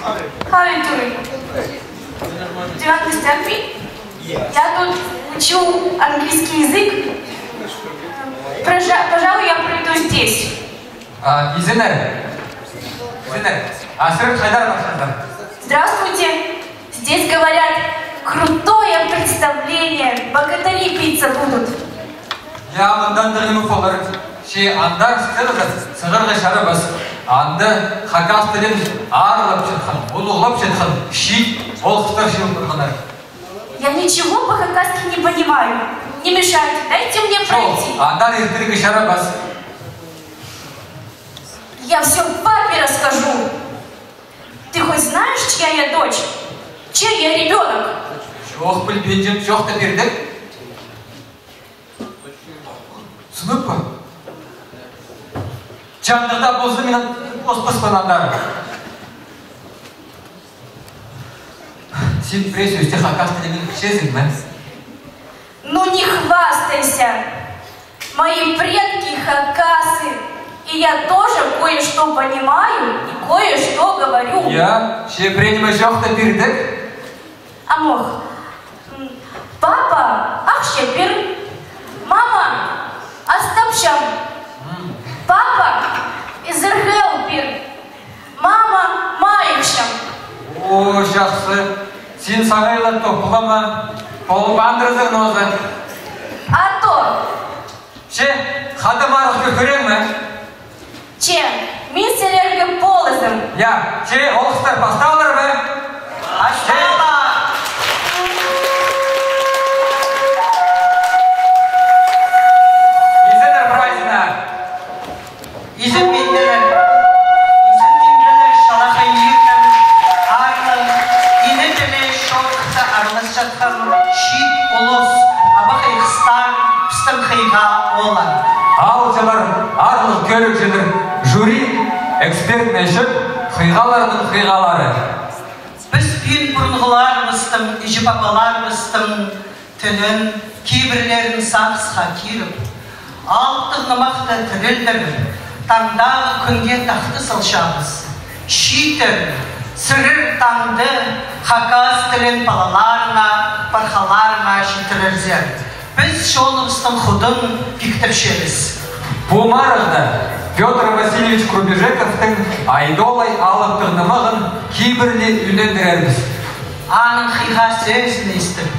How are you doing? Do you understand me? Я тут учу английский язык. Пожалуй, я пройду здесь. Здравствуйте. Здесь говорят, крутое представление. Богатыри питься будут. Я мандандырымы фолар. Андар сығырғы шары бас. Анды хакас тілін арылап жатқан, ұлығылап жатқан шит олқыстар шеуін тұрғандар. Я ничего по-хакасски не понимаю. Не мешайте, дайте мне пройти. Андар иртіргі шары бас. Я все папе расскажу. Ты хоть знаешь, чья я дочь? Чей я ребенок? Жоқ білбенжім, жоқты бердік. Сынып па? Чандырда бозды мен оспаспан андар. Сен пресс өсте хакас тілімен кішесің, мән? Ну не хвастайся. Мои предки хакасы. И я тоже кое-что понимаю и кое-что говорю. Я шепреніме жоқты бердік. Амох, папа Ахшепир, мама Астапшам, папа Изерхелпир, мама Майкшам. О, жақсы. Сен сағайлы тоқылама, полбандырызың нозы. А то? Ше, қадым арық көрем ме? Че, мен сілерге полызым. Я, ше, олқыстар басталыр бі? Аштала! Изенер прайзына. Изен бендерін, изен бендерін шалақай ернім, арлым, ині тілі шоқықты арылыс жатқан шит ұлыс, абық иқыстан пістің қиға олан. Алчылар, арлық көрік жедір, жюри, эксперт мәшіп, қиғалардың қиғалары. Біз үйін бұрынғыларымыздың, ежіпапаларымыздың тілін, кейбірлерін сақысқа керіп, алтығнымақты тірілдіріп, таңдағы күнге тақты салшамыз. Шитір, сырыр таңды, хакас тілін балаларына, бархаларына шитірірзер. Біз шолымыздың құдын піктіршеміз. Пумарықты Петр Васильевич Крубежековтың айдолай алып тұрнымығын кейбіріне үйлендірерміз. Аның қиға сөзін естіп,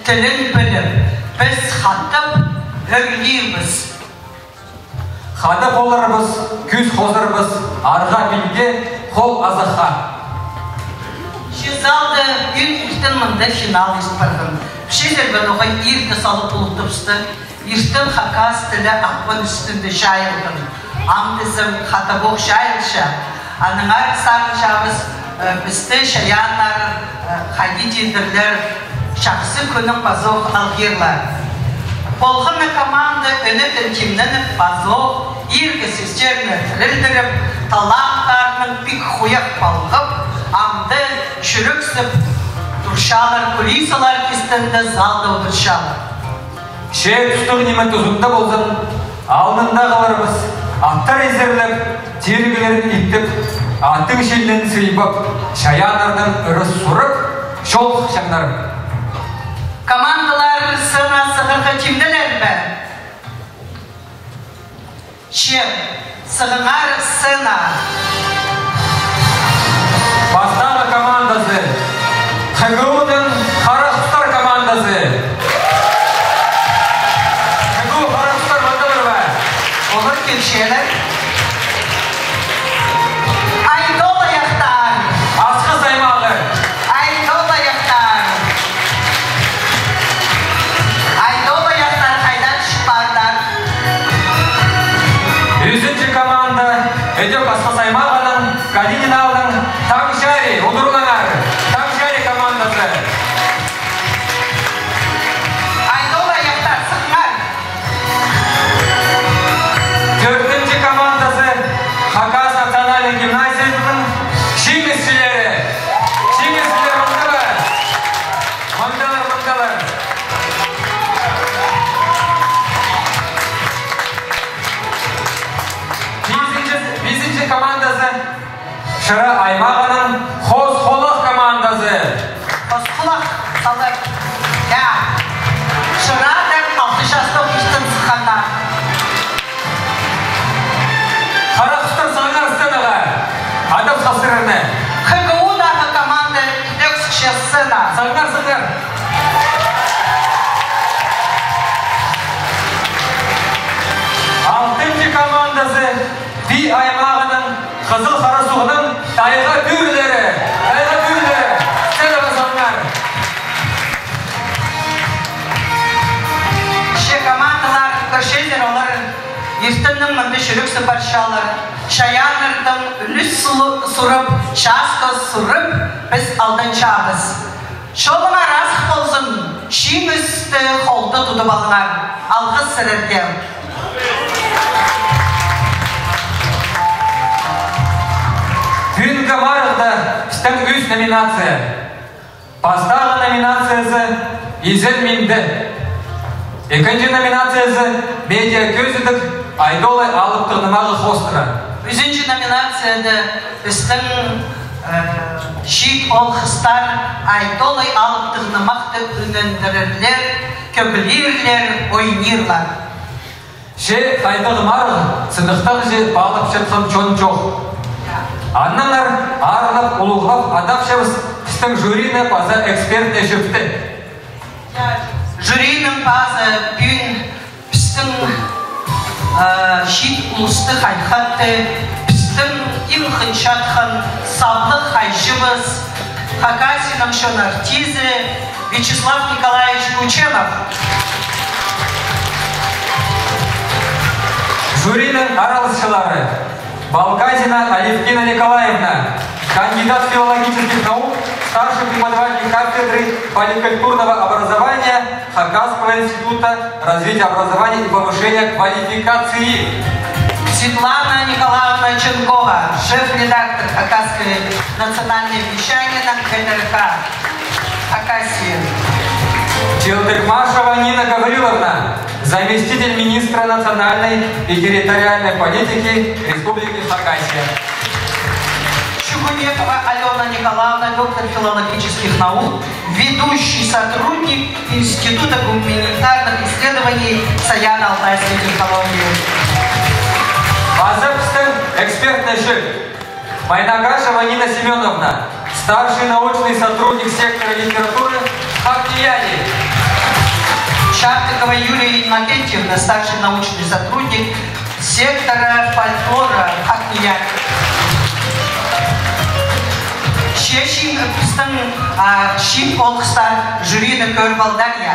тілін біліп, біз хаттып, үрлейміз. Хады боларбыз, күз қозырбыз, арға білге, қол азыққа. Шезалды үн иртін мұнда финал еспарғын. Шезер бін оғай ирті салып ұлықтыпсты, иртін хакас тілі ақпын үстінде шайылдың. Амдызым хатабоқ шайылша, аныңар сарыншабыз бізді шаянлар, хадидендірлер, шақсы күнің базоқ алгерлар. Болғыны команды өнетін кемнініп базоқ, иргі сөздеріні тілілдіріп, талақтарының пик хуяқ балғып, амды шүріксіп, тұршалар, кулисалар кестінді залды отыршалар. Ше тұстық немен тұзында болсын, алдында қаларбыз, аттар езерліп, терігілерін иттіп, аттың шелден сыйбап, шаянардың ұрыс сұрып, шол шаңдарым. Командалар сына сығырға кемділер бі? Ше, сығыңар сына. Бастағы командасы, ХГУ-дың Қарақұстар командасы. ХГУ Қарақұстар бандалар ба? Олар келшелер. Айдол аяқтар. Асқы саймағы. Айдол аяқтар. Айдол аяқтар қайдан шықпардар. Үзінші команда Эдек Асқы саймағының, Калининалдың Таңшари, ұдырғанар. Таңшари командасы. Айдол аяқтар сықмар. Төртінші командасы Хакас национальный гимназиясының шеңізшілері. Шеңізшілер мұндалар. Мұндалар. Бесінші командасы Шыры Аймағының Хоз Андап сасырыны. ХГУ-дағы команда үдексікше сына. Саңдар. Алтынчы командасы Би аймағының Қызыл Қарасуғының тайға бүйірлері. Сәлі басаңдар. Командалар көршелер олар ертінің мұнды жүріксі баршалар. Шаянырдың үліс сұрып, шасқы сұрып, біз алдын чағыз. Шолыңа разық болсын, шиңізді қолды тұтып алыңар. Алғыз сірірден. Түйінгі марықта істің өз номинация. Бастағы номинациясы Езел Минді. Екінші номинациясы медиа көзідік Айдолай алып тұғнымағы қостыра. Үшінші номинацияда біздің шит олқыстар Айдолай алып тұғнымақты үнендірілер, көпілерлер, ойнерлар. Ше айдағы марығы сындықтағы же балып шырқын чон жоқ. Аннанар арылып, ұлығылап, адапшабыз біздің жюрины база эксперт әшіпті. Жюрinin bazı gün bizim şit uluslu hayatı, bizim imhınşatın sablı haycımız, Хакасияның шонартизі Вячеслав Николаевич Кученов. Жюрinin аралысшылары Балказина Алевтина Николаевна, кандидат филологических наук, старший преподаватель кафедры поликультурного образования Хакасского института развития образования и повышения квалификации. Светлана Николаевна Ченкова, шеф-редактор Хакасской национальной вещания на КТРК Хакасии. Челтыкмашева Нина Гавриловна, заместитель министра национальной и территориальной политики Республики Хакасия. Чугунекова Алена Николаевна, доктор филологических наук, ведущий сотрудник Института гуманитарных исследований Саяно-Алтайской технологии. Азапстан экспертный шеф Майнагашева Нина Семеновна, старший научный сотрудник сектора литературы Хакияни. Шартыкова Юлия Иннокентьевна, старший научный сотрудник сектора фольклора Хакияни. Шешин біздің шин олқыстар жюрины көріп алдария.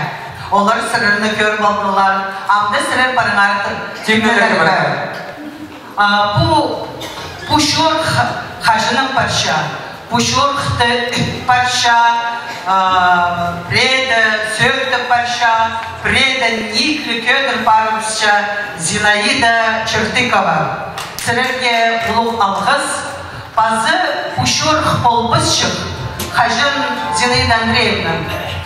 Олар сырырны көріп алдылар. Амды сырыр барыңарды. Пушор хажының парша. Пушорхты парша. Преда сөкті парша. Преда Никлі көдір парымша. Зинаида Чертыкова. Сырырге ұлық алғыз. Bazı Пушорх полбысших, хажын Зинаида Андреевна,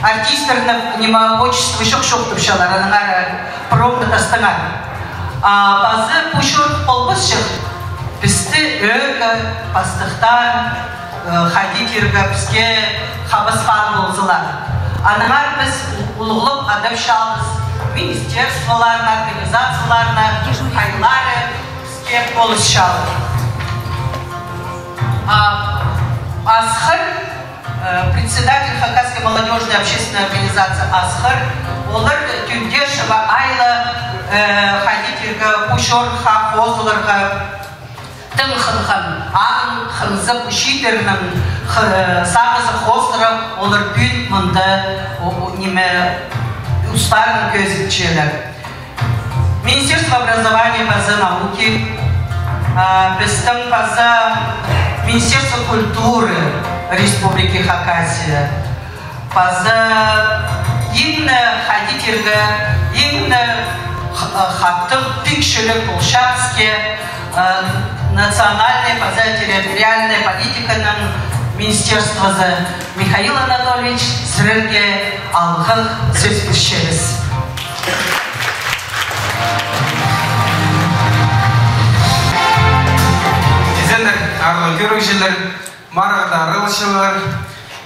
артистерна нема отчество шок-шок тупшалар, аныңар промда тастыңар. Bazı Пушорх полбысших, бізді өгі, бастықтар, хадикергі бізге хабысқан болзылар. Аныңар біз ұлығылып адап шалбыз, министерстволарына, организацияларына, қайлары бізге болыс шалды. Асхар, председатель Хакасской молодежной общественной организации Асхар, олар Тюндешева Айла, хадителга Пушорха, Хозуларга, Тымханхан, Ханза Пушитернан, Сағызы Хостера, олар бүн мұнда неме ұстарын көзікчелер. Министерство образования, базы науки, біздің база Министерство культуры Республики Хакасия. База именно ходительга, именно хаттық тікшілік Улшатске, национальная база территориальная политиканың Министерствосы Михаил Анатольевич сірерге алғық сөз күшеріз. Арлы көрікшілер, марағда арылшылар,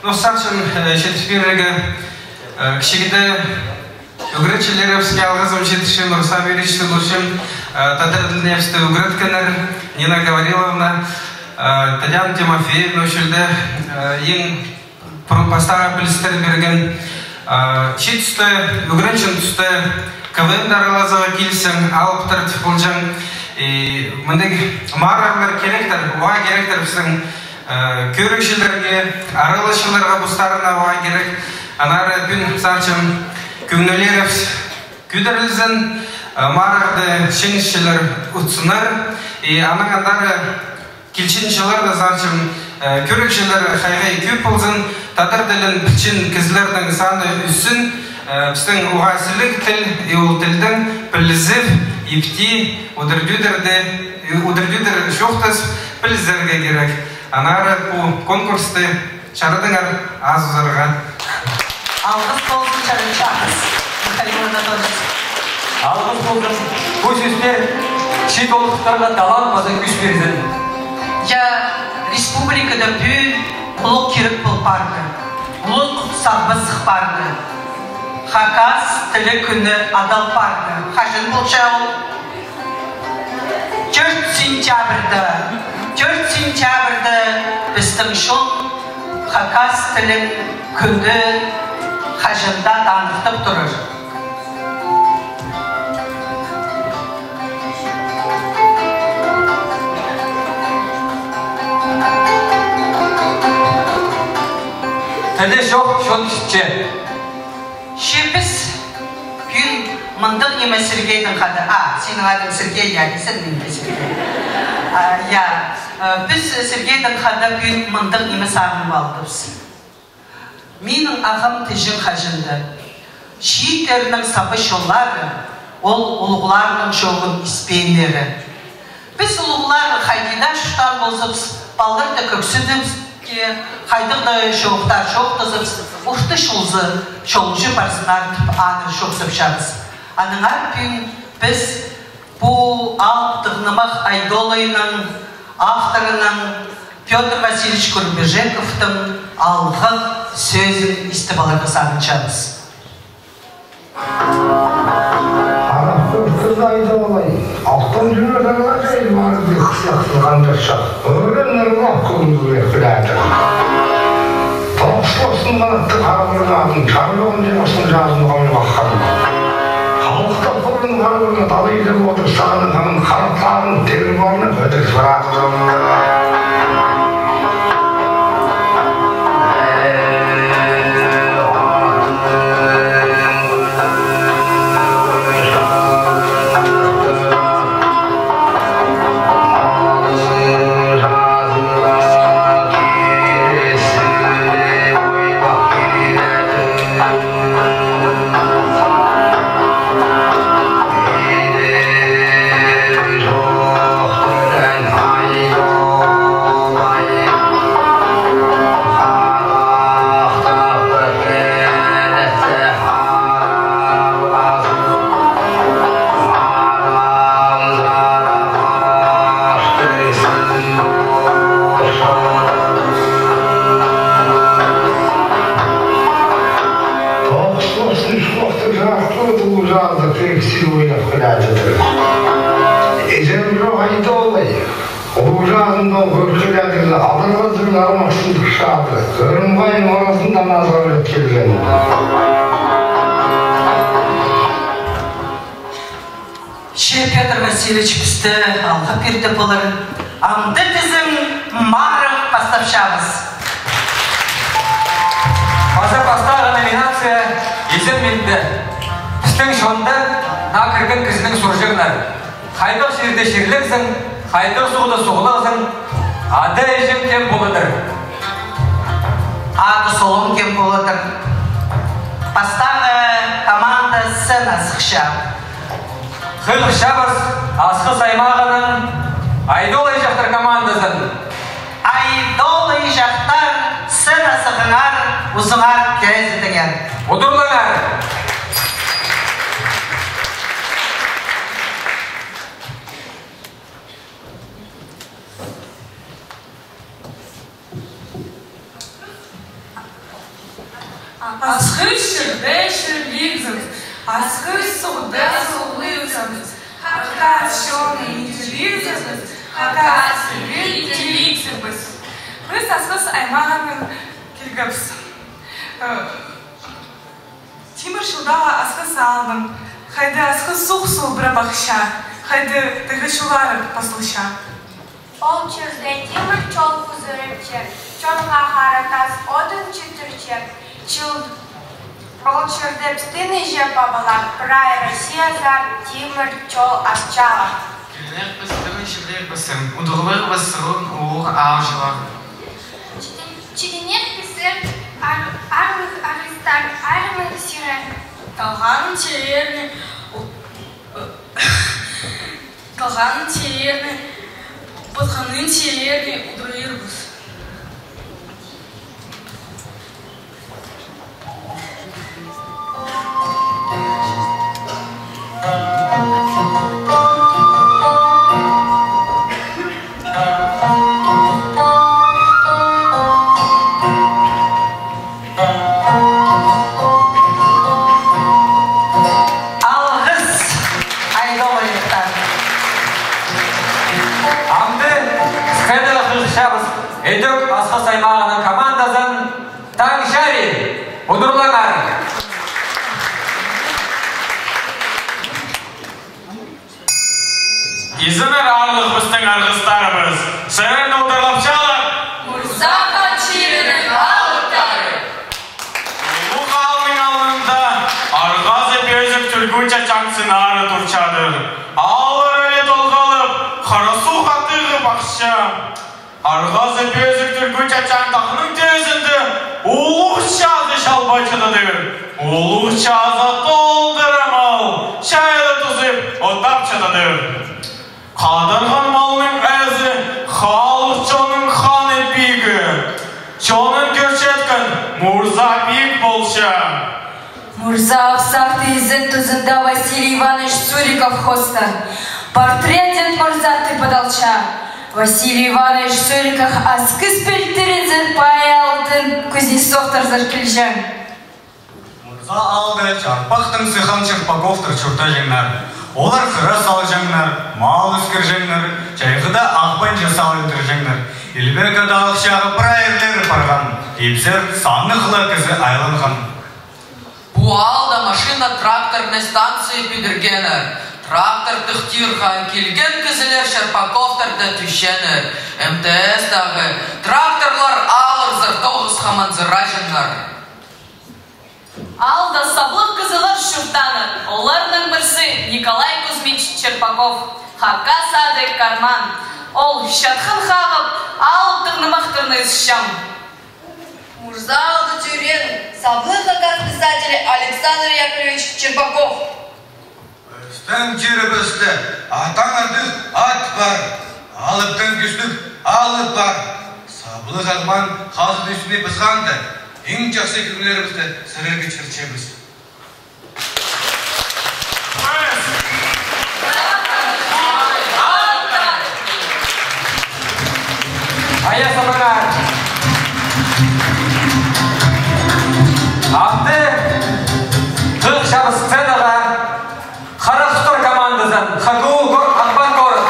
ностаршын шетішперлігі кішігіді үгіретшілері бізге алғызым шетішін, Нұрса Берешті Нұршым, татар тіліне бізді үгіреткенер, Нина Гавриловна, Татьяна Тимофеевна шөлді ең постаға білістер берген шет түсті, үгіріншін түсті КВМ даралазыға келсің, алып тұрт болжың. Мындық мағырағылар керектір, оға керектір біздің көрікшілерге, аралашыларға бұстарына оға керек. Анары бүн сарчым көңілеріп күдірілзін, мағырағды шеңізшілер ұтсыныр. Анағандары келшіншілер де сарчым көрікшілер қайғай көп болсын, татыр ділін білшін кізлердің саны үссін. Біздің оғасылық тіл, ол тілдің білізіп, епти, удырдюдер жоқтыз білізерге керек. Анары бұл конкурсты шарыдыңар аз ұзарға. Алғыз болсын шарыншы ағыз. Михаил Анатольевич. Алғыз болсын. Бұл сөздер шет олықтарға талан база күш бердін. Я республикада бүн ұлық керіп бұл барды. Ұлық сағбызық барды. Хакас тілі күні адал барды. Қажын бұл жауыл. 4 сентябрьда біздің шол Хакас тілін күні қажында танықтып тұрыр. Тілі жоқ, шон ішітше. Шепіс күн мындық неме Сергейдің қады. Сенің адың Сергей, сен мен Сергей. Біз Сергейдің қады күн мындық неме сағын балдыбыз. Менің ағам тежін қажынды. Шиеттерінің сапы шоллары, ол ұлғыларының жоғын іспейіндері. Біз ұлғылары қайдида шұқтар болсыз, балырды көксініміз, қайдырды жоқтар жоқтызыз, ұшты шолзы, шолжы барсынар түп аны жоқсып шағыз. Аныңар күн біз бұл алтығнымақ айдолайының авторының Петр Васильевич Курбежековтың алғы сөзін істібаларға сағыншамыз. Kız aydavalay, alttan cümlelerine değil var bir kısaklığandırsa. Öğrenlerin hakkını bırakıladır. Toğuşlasın kanattık ağırladın, çarlığın cevasını жазын қойын баққанын. Халықта құрын қарғырына талайды отыр сағының қанын қаратларын тегір барына өтіріс барады. Петр Васильевич бізді алға берді болыр. Амды тізім марық бастапшамыз. Бастағы номинация езен менді. Біздің шонды на кірген кізінің сұржығынар. Қайдық жерде шерлерсің, қайдық суғыда суғылағызың, ады ежем кем болыдыр. Ады солым кем болыдыр. Бастағы команда сын асықша. Қылық шабыз асқы саймағының айдолай жақтар командасын. Айдолай жақтар сын асығыңар, ұзыңар кәзітіңер. Отырлаңар. Асқы шірді шірлігзіміз, асқы сұғды сұғлығзіміз, Хакас шоны инжелизміз, Хакас, Теликсибыз. Біз асқыз аймағының келгіпс. Тимір шылдала асқыз алдым. Хайды асқыз суқ-су бір бақша. Хайды тігі шулары пасылша. Ол чүрде Тимір чол күзіріпчер. Чолға харатас одын чүтірчер. Ол чүрде пстыны жеп абалар. Прай Россия зар Тимір чол асчала. Келінек біз тігін шілдер бісім. Удылғыр бісірін уғы аужилар. Чиденек писер армых аристар, армых сирен. Қалғанын телерні, бұтқанын телерні ұдырырбыз. Eduk asqas aymağının komandasın Tangşari udurlanar. İzmir ağırlık bizden argıstarımız. Seven udurlap çalır. Murzaqa çirinin ağırları. Bu kalbin alnında argazı bezip türgünce çaksın ağrı turçadır. Ağır öyle dolgalıp karasu hatığı bakışa. Argazı bezip türgünce çantağının tezinde Uluğçazı şalbacıdadır. Uluğçazı dolduramal. Şaylı tuzip otapçıdadır. Kadırgan malının əzi xalıq çoğunun xanı bigi. Çoğunun görçetkin Murza big bolşa. Murza avsaktı izin tuzunda Василий Иванович Цуриков хоста. Портретен Мурзаты подалча. Василий Иванович Цуриков аскыз пелтерінзір паялдың Кузнецовтар заркілжен. Мурза алды чарпақтың сыхан Черпаковтар чурта жеңнер. Олар қыра сал жеңнер, мал үскір жеңнер, чайғыда ақпан жасал өтір жеңнер. Илбек адалық шағы прайерлері парған, епсер санны қыла кізі айланған. Bu alda машина тракторной станции пидіргенер. Трактор тұқтирған келген кізілер Шерпаковтарда түшенер. МТС-дағы тракторлар алыр зыртоғыз хаманзыра жеңнер. Алда саблық кызылар шүртаныр. Олардың бірсі Николай Кузьмич Черпаков. Хакка сады карман. Ол шатқын қағып, алып тығнымақтырны үсшам. Мурза алды тюрен. Саблық хакас писатель Александр Яковлевич Черпаков. Өстің жерібісті атаң ардық ат бар, алыптың күштік алып бар. Саблық ағман қазын үстіне бізғанды. Ең жақсы күнлерімізді сірерге чірчеміз. Aya sabırlar. Abdi Türk şabı scenaga Karakstor komandasın Hagu Akban Korut.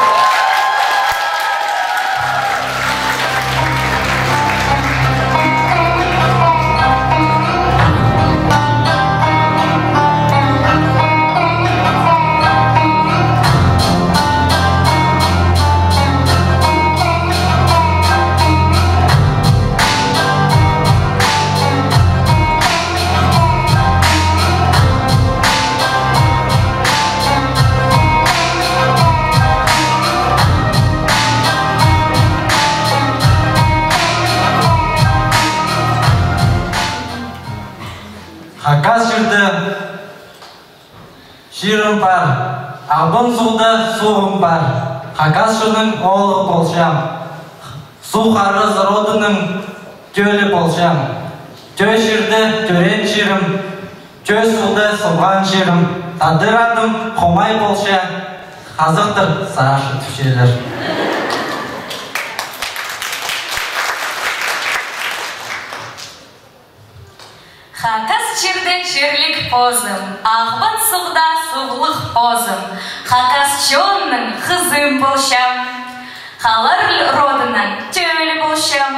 Хакас жүрді ширым бар, абын суды суым бар. Хакас жүрдің олы болшам. Су қарыз родының төлі болшам. Тө шірді төрен ширым, тө суды соған ширым. Тадыр адым қомай болша, қазықтыр сарашы түшелер. Хакас черде черлік позым, ағбын сұғда сұғлық позым. Хакас чонның қызым болшам. Халар родынан төлі болшам,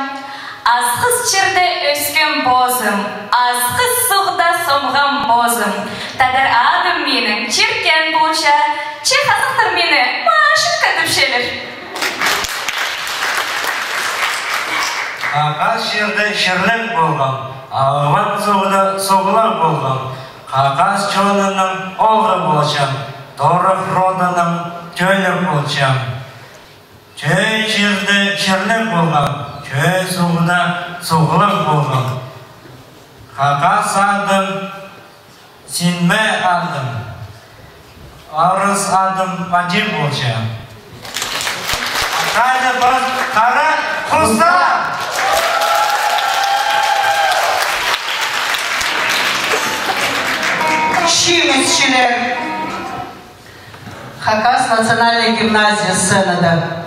азғыз черде өскен бозым, азғыз суғда сомған бозым. Тадар адым менің черкен болша, чехазықтыр мені машын кәдіп шелер. Қағаз жерде шерлік болған, ағыван суғда суғылар болған. Қағаз жолының олғы болшам, торық родының төлі болшам. Чөй жерде шерлік болған, чөй суғда суғылар болған. Қағаз адым, сенме адым, арыз адым ажи болшам. Қайды біз қара құста! Шимесшілер. Хакас национальной гимназии сценада.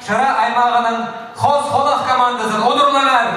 Шыра аймағының қос-қолақ командасын одырланар.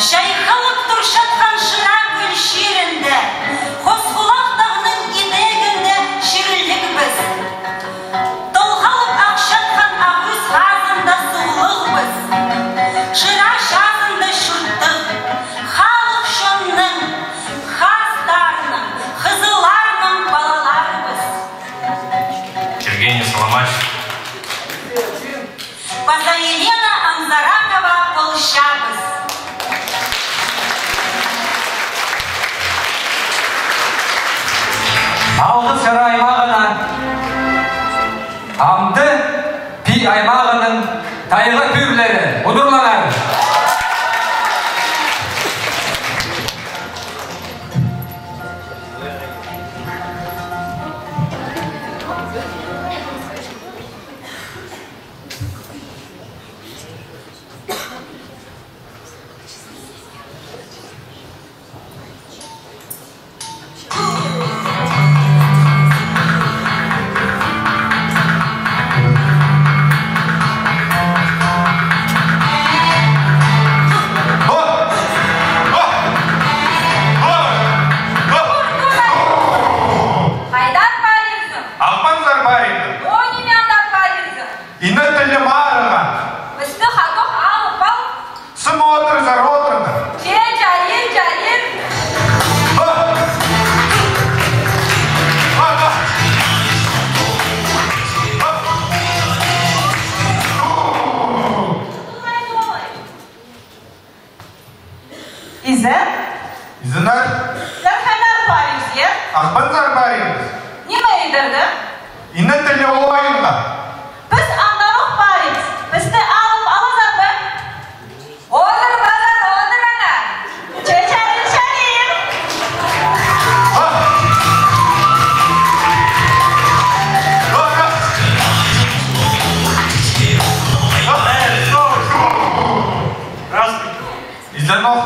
Шайқалық тұршатқан шыра гүл шерінде, қосқұлақ тағының етегінде шерілік біз. Толғалық ақшатқан ақөз ғазында сұлық біз. Шыра жазында шұрттық, халық шонның, хастарының, қызыларының балалар біз. Евгений Соломач. База Елена Анзаракова Полшабыз. Алғы шыра аймағына, амды пи аймағының тайғы түрлері ұдырланар. Саймох,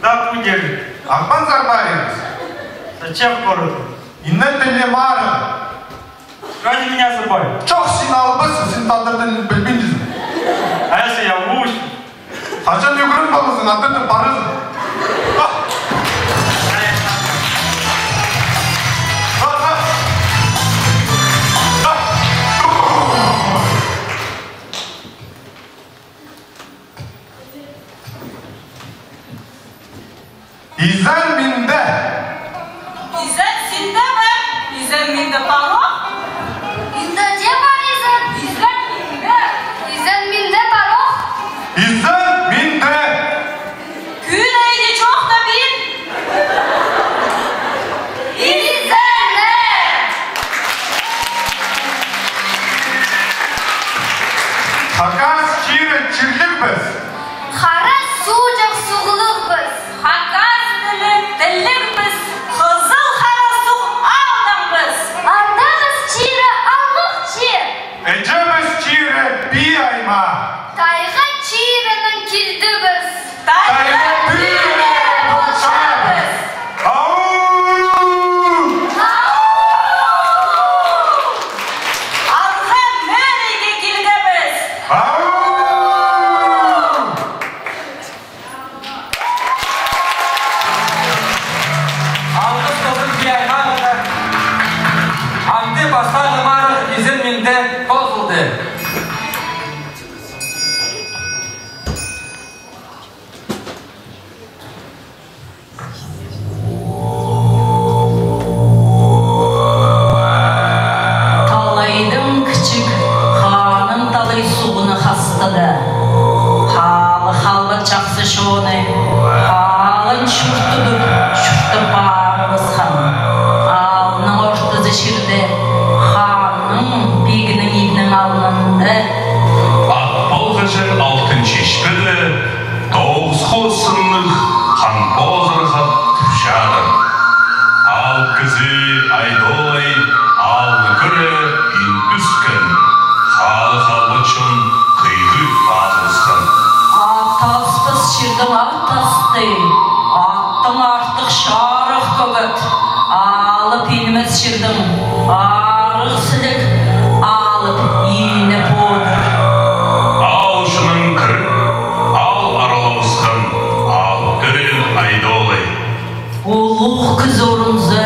да пудели. Ахман Зарбаевич. Зачем в городе? Иннете не мара. Ради меня забой. Чох синал бысы, син тадырдын білбейдізін. А если я уж? Хачан югрын балызын, аттырдын парызын. İzen minde. İzen sinde mi? İzen minde paro? İzen de var İzen. İzen minde. İzen minde paro. İzen minde. Güneydi çok da bin. İzen ne? Hakas çiğre çirlik biz. Haras sucak suğuluk biz. Hakas dillik biz. Kızıl harasuk aldım biz. Ardağız çiğre allık çiğ. Ecemiz çiğre bir ayma. Tayga çiğrenin kildi biz. Tayga çiğre bolşabız. Arka merege kilgemiz. Alkış olsun ki aymanlar. Hamdi basar numarı izin minde bozuldu. Talaydım küçük hanım talay suğunu hastadı. Halı çaksı şonu. Halın şurtudur, şurtu bağırımız hanım. Alnın ortası şirde. Hanım bilginin ibnin alnında. Akbalgıcı altın çeşmede doğuz xosınlık kan bozırға tüpşadır. Al kızı aydolay, al gürü in üskün. Halı halbıçın kıygı bazısın. Ataspız şirdim atastı. Attın artık şarıq kögöt. Alıp inmez şirdim. Arıq silik alıp iğne podur. Al şunun kırık, al aralabısın. Al gürü aydolay. Uluq kız orunzu.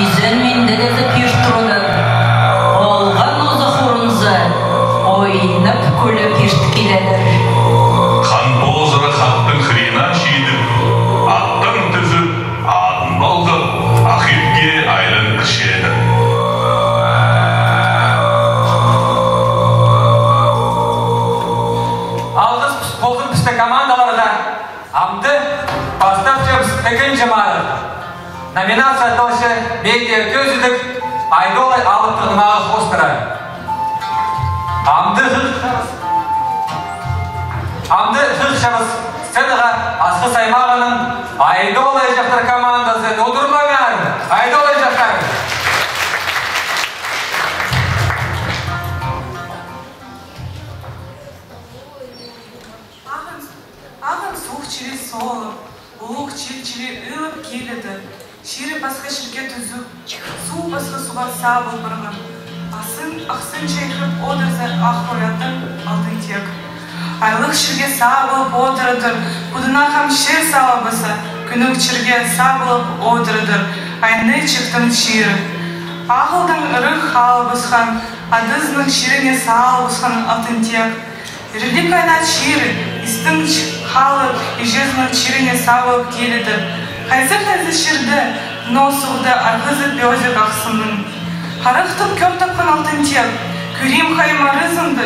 İzen minde de pirtrodur. Olgan ozaq orunzu. Oynap kölü pirtkilenir. Kan bozırı hattın kırına şiydip, attın tüzüp, adın balgıp, ahirge aylın kışedir. Alkış bozul piste komandalarda. Hamdi бастапчы экинчи мары. Номинация аталышы медиа көзүдүк айдолай алып тыгмагы хостера. Hamdi хых шабыз сценаға асқы саймағының айдолай жақтар командасы додырмаңар. Айдолай жақтар. Ағын суық чире солып, ұлық чил-чире ылып келеді. Шире басқа шірге түзіп, су басқа суға сабыл бұрған. Ақсын жайқып одырзы ақ қоятын алдын тек. Айлық шірге сабылып отырыдыр, бұдына қам шер салабысы, күнік шірге сабылып отырыдыр, айны чықтың шире. Ағылдың ұрық халыбысқан, адызның ширене салыбысқан алтын тек. Релик айнат шире, истің халып, ежезінің ширене сабылып келеді. Қайсы ширді, носуғды арғызы бөзік ақсының. Харықтып көп тапқан алтын тек, көрем қаймарызымды,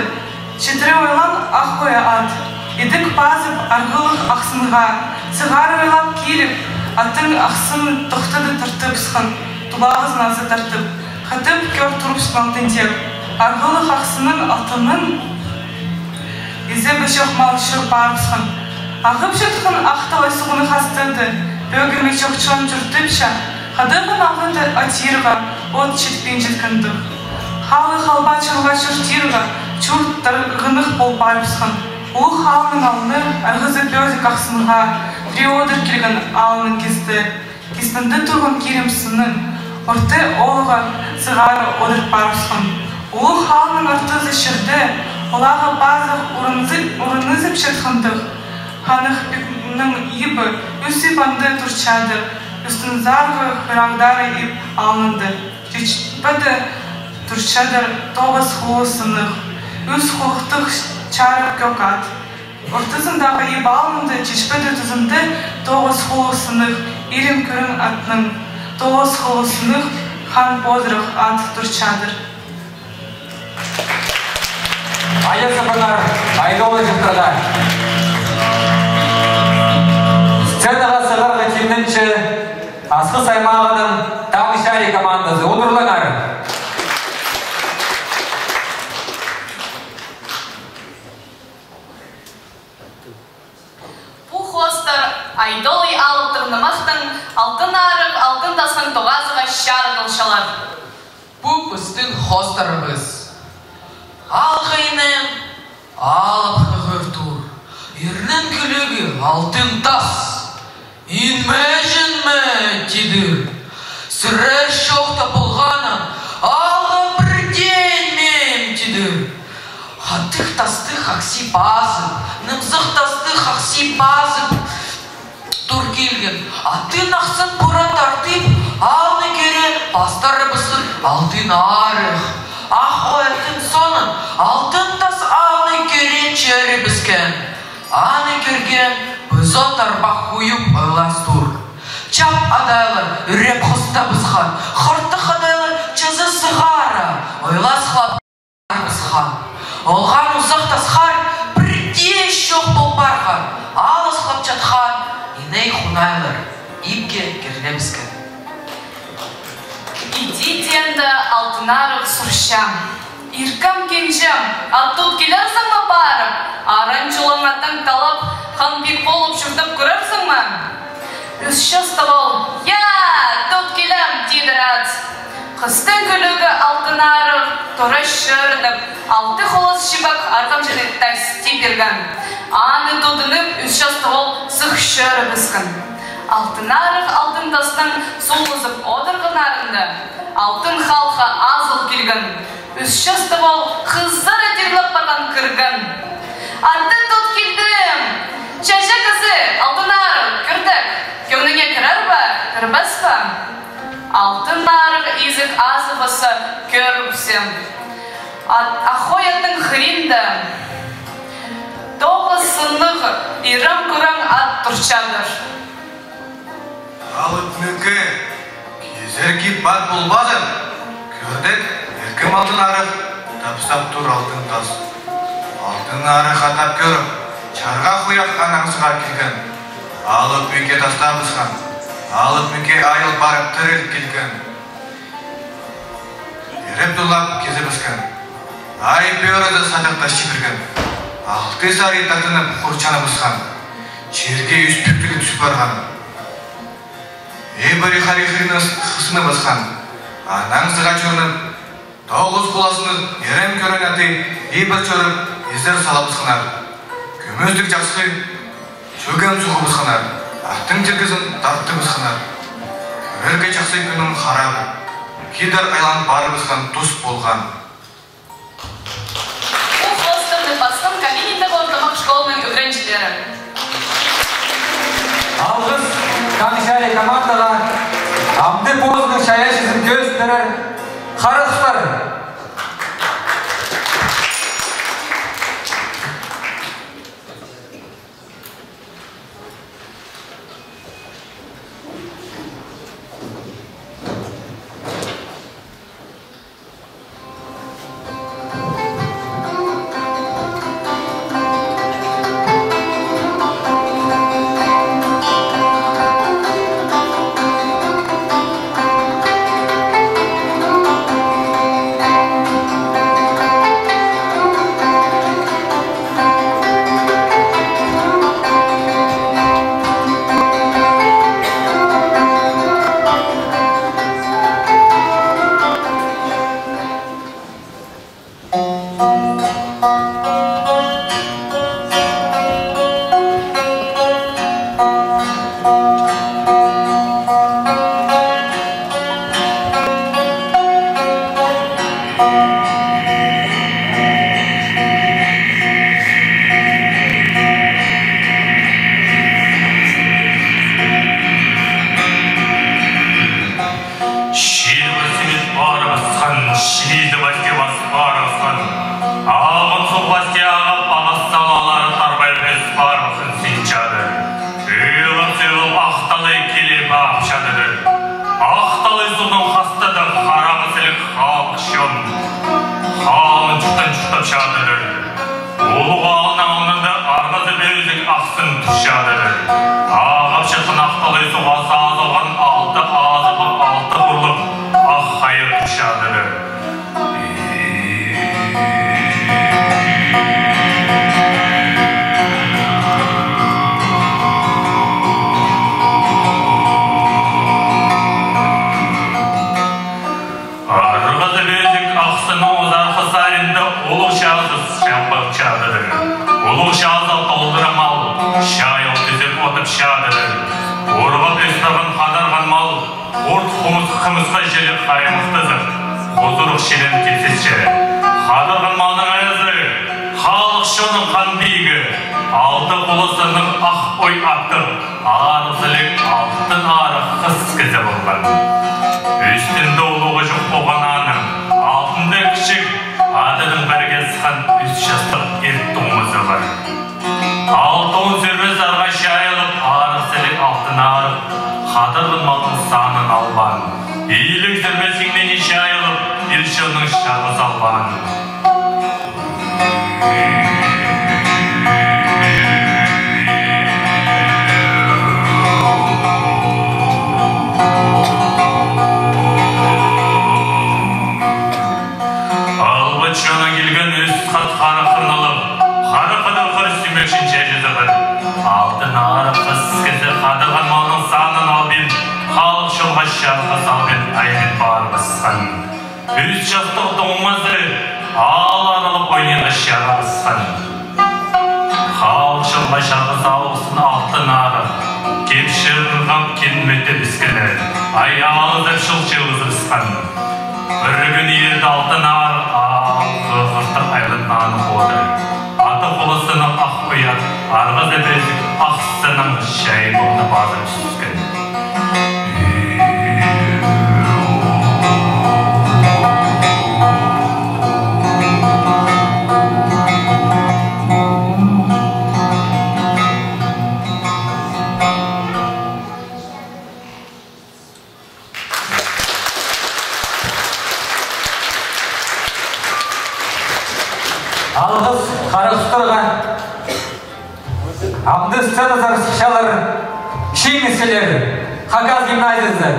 шетірі ойлан ақ қоя ат. Едік базып арғылық ақсынға, сығар ойлап келіп, аттың ақсын тұқтыды тартып сықын, тұлағыз назы тартып, қатып көр тұрып сықын алтын тек. Арғылық ақсының алтының Изе бішоқ малышыр барыпсың. Ағып жетқін ақталай суғыны қастырды. Бөгіме жоқчылан жүртіпші. Қадығын ағынды атирға, от жетпен жеткінді. Халы қалба чылға жүртирға, чұрттар ғынық бол барыпсың. Улы халының алны арғызы бөзік ақсынға триодыр келген алының кесті. Кестінді тұрғын керемсінің орты олыға сығары одыр парысқын. Улы халының артызы шырды, олағы базық урынызып шыртқындық. Ханық бекінің ебі үсі банды тұрчадыр. Үстін зарғы хырағдары еп алынды. Жечпеді тұрчадыр тоғыз қолысынық. Үз қолықтық чарып көкат. Ортызындағы еп алынды. Жечпеді түзінді тоғыз қолысынық. Ирим көрін атның тоғыз қолысынық хан позырық ат тұрчадыр. Айасы бұнар айдолы жықтырдар. Сценаға сығырғы кемнінші асқы саймағының Таңшари командасы ұдырлыңар. Бұл хостар айдолы алып тұрнымақтың алтын арық, алтын тасқын тоғазыға шары қылшалар. Бұл біздің хостарымыз. Алғайнен алып қығыр тұр. Ернен күлігі алтын тас. Инмәжінмә тедір. Сірәр шоқта болғанын алға бірден мен тедір. Хаттық тастық ақси базы, нымзық тастық ақси базы тұр келген. Атын ақсын бұра тартып, алны кере бастары бұсын алтын арық. Ақ қоятын сонын алтын тас алны кере чәрі бізкен. Аны керген бұзот арбақ қойып ойлас тұр. Чап адайлар үреп құста бізхан, қыртық адайлар чызы сығара, ойлас қылап бізхан. Олған ұзақ тасқар бірде шоқ болпарған, алыс қылап жатқан, иней құнайлар, ипке керле бізкен. Иди денді алтынарық сұршам. Иркам кенжем, аттут келерсің ма барып? Аран жолыңаттан қалап, хан бек болып жүрдіп көрерсің ма? Үсші стабол, я, тут келем, дедір ат. Қыстың күлігі алтынарық торы шырдып, алты қолыз шибак арқам жедеттәй степірген. Аны тұтынып, үсші стабол сұқ шыры бізкін. Алтынарық алтын тастың солызып одырғынарынды. Алтын халқа азыл келген. Үсші стабол қыздар әтерліп барған кірген. Аты тұт келдім. Чәжі кізі, алтынарық, күрдік. Көніңе кірір ба, кірбіз ба? Алтынарық изік азығысы көріпсем. Ахоятың хринді. Тоғы сынығы ирам күрің ат тұрчадыр. Алып мүкі, кезерге бат болбадым. Көрдік, еркім алтын арық, тапсап тұр алтын тас. Алтын арық атап көріп, чарға қояқ анаңсыға келген. Алып мүке тастабызған, алып мүке айыл барып тіріліп келген. Еріп тұлап кезібізген, ай бөріді садақта шепірген. Алты сары татынып құрчаны бұзған, жерге үспектігі түсіп барған. Ебірі қарихырыныз қысыны басқан, анаң сыға чөрініп, тоғыз құласыны ерем көрін әті ебір чөріп, ездер сала бұсқанар. Көмөздік жақсы, шөген сұғы бұсқанар, аттың тергізін тартты бұсқанар. Көрерге жақсы күнің қарабы, кедір айлан бары бұсқан тұс болған. Бұл қостырды басқын Калининді ортамақ школының өгреншілері. Алғыз Таңшари командаға Амды Бозының шаяшызын көздірір қарықтар. çadırır. Ulu ağına alnında arnazı bezdik aksın düşadırır. Ağap çıkın aktalı suğa sağızılgan altı ağzılı altı kurulup ah hayır düşadırır. Argızı bezdik aksının uzarkı sarında ulu şahsız şambak çadırır. Ulu şahsız dolduramal, şayıl tüzüp otup şadırır. Urğat üstağın qadarğan mal, ort kımızqa jelip qaymıqtızır. Huzuruk şirin kesizçe. Qadarğan malın ayazı, xалық şonun qan beygi. Altı qulasının ah oy attır. Arızılık altın arı qız keze bolgan. Üstünde uluğu жоқ болған анын, altında küçük, adının бірге sıқан 3 жастық ерттуымызы бар. Алтын сүрбіз арға шайылып, арық-сілік алтын арып, қадырғын малдың санын албан. Ийлік сүрбесіңнен шайылып, елшінің шағы салбан. Şuna gelgen üst kat qarı qırnılıb, qarı qıdır qır sümekşin çeşidi qır. Altın ağrı qız kızı qadırған малның санын албен, халық шылға шарқы салбен аймен бар қысқан. Үз жастық доңмазы, ал арылып ойнені шары қысқан. Халық шылға шарқы салғысын алтын ağrı, кемшірғап келметі біскені, ай алызып шыл чылғызы қысқан. Bir gün yerді алтын ağrı, қыртық айлын наны қоды. Аты қолысыны ақ қояд, арғыз әбезік ақсының шәй болды базы түскен. Алғыз қарықтырған Абды сценазар шалары шей меселері Хаказ гимназиясы.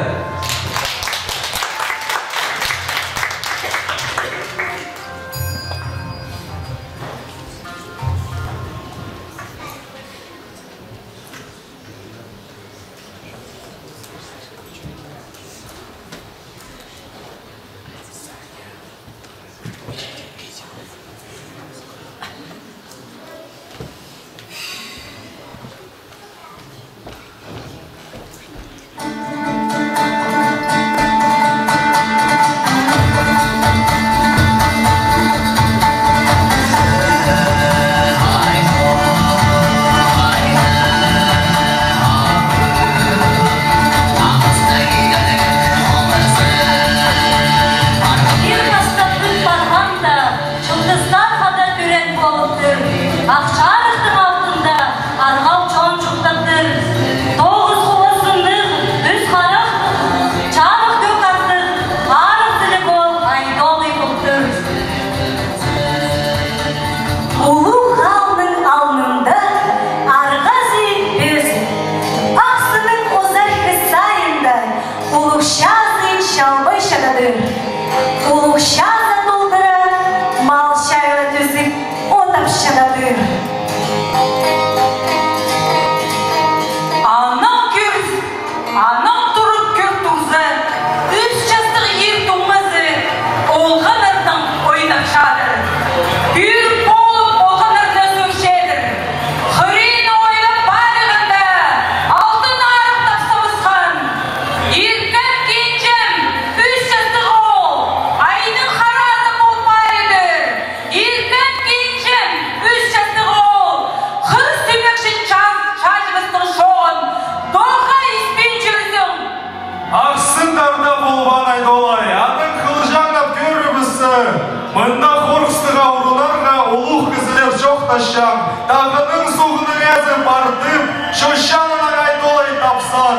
Dağının soğunu yazı bardım, şoşanına kaydolay tapsan.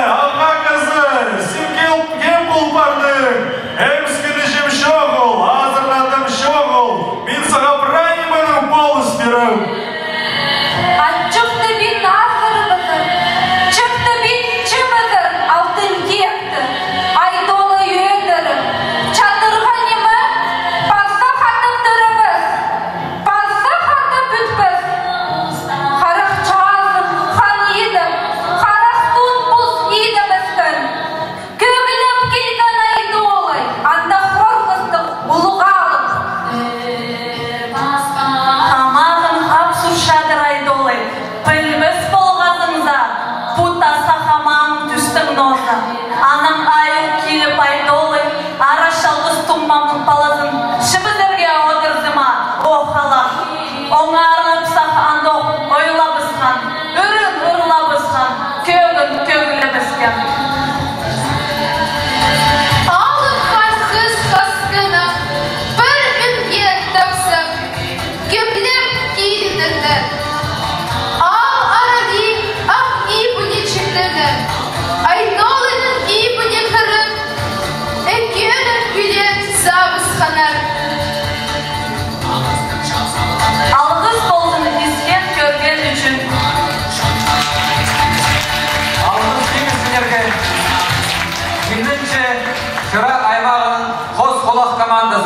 Ağa kızı, sen gel bul bardım. Hem sıkınışım şoğul, hazırladım şoğul.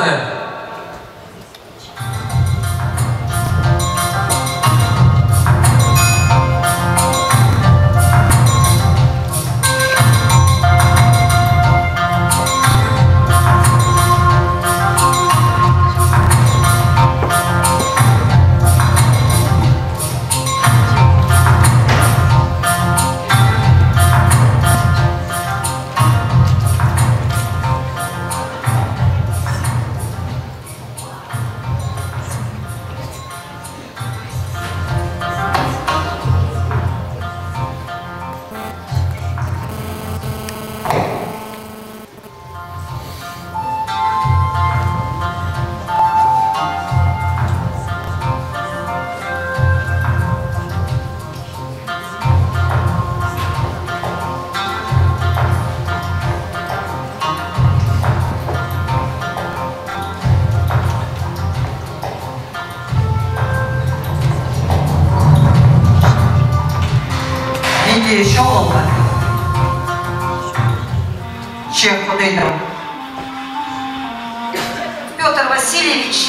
баласы. Петр Васильевич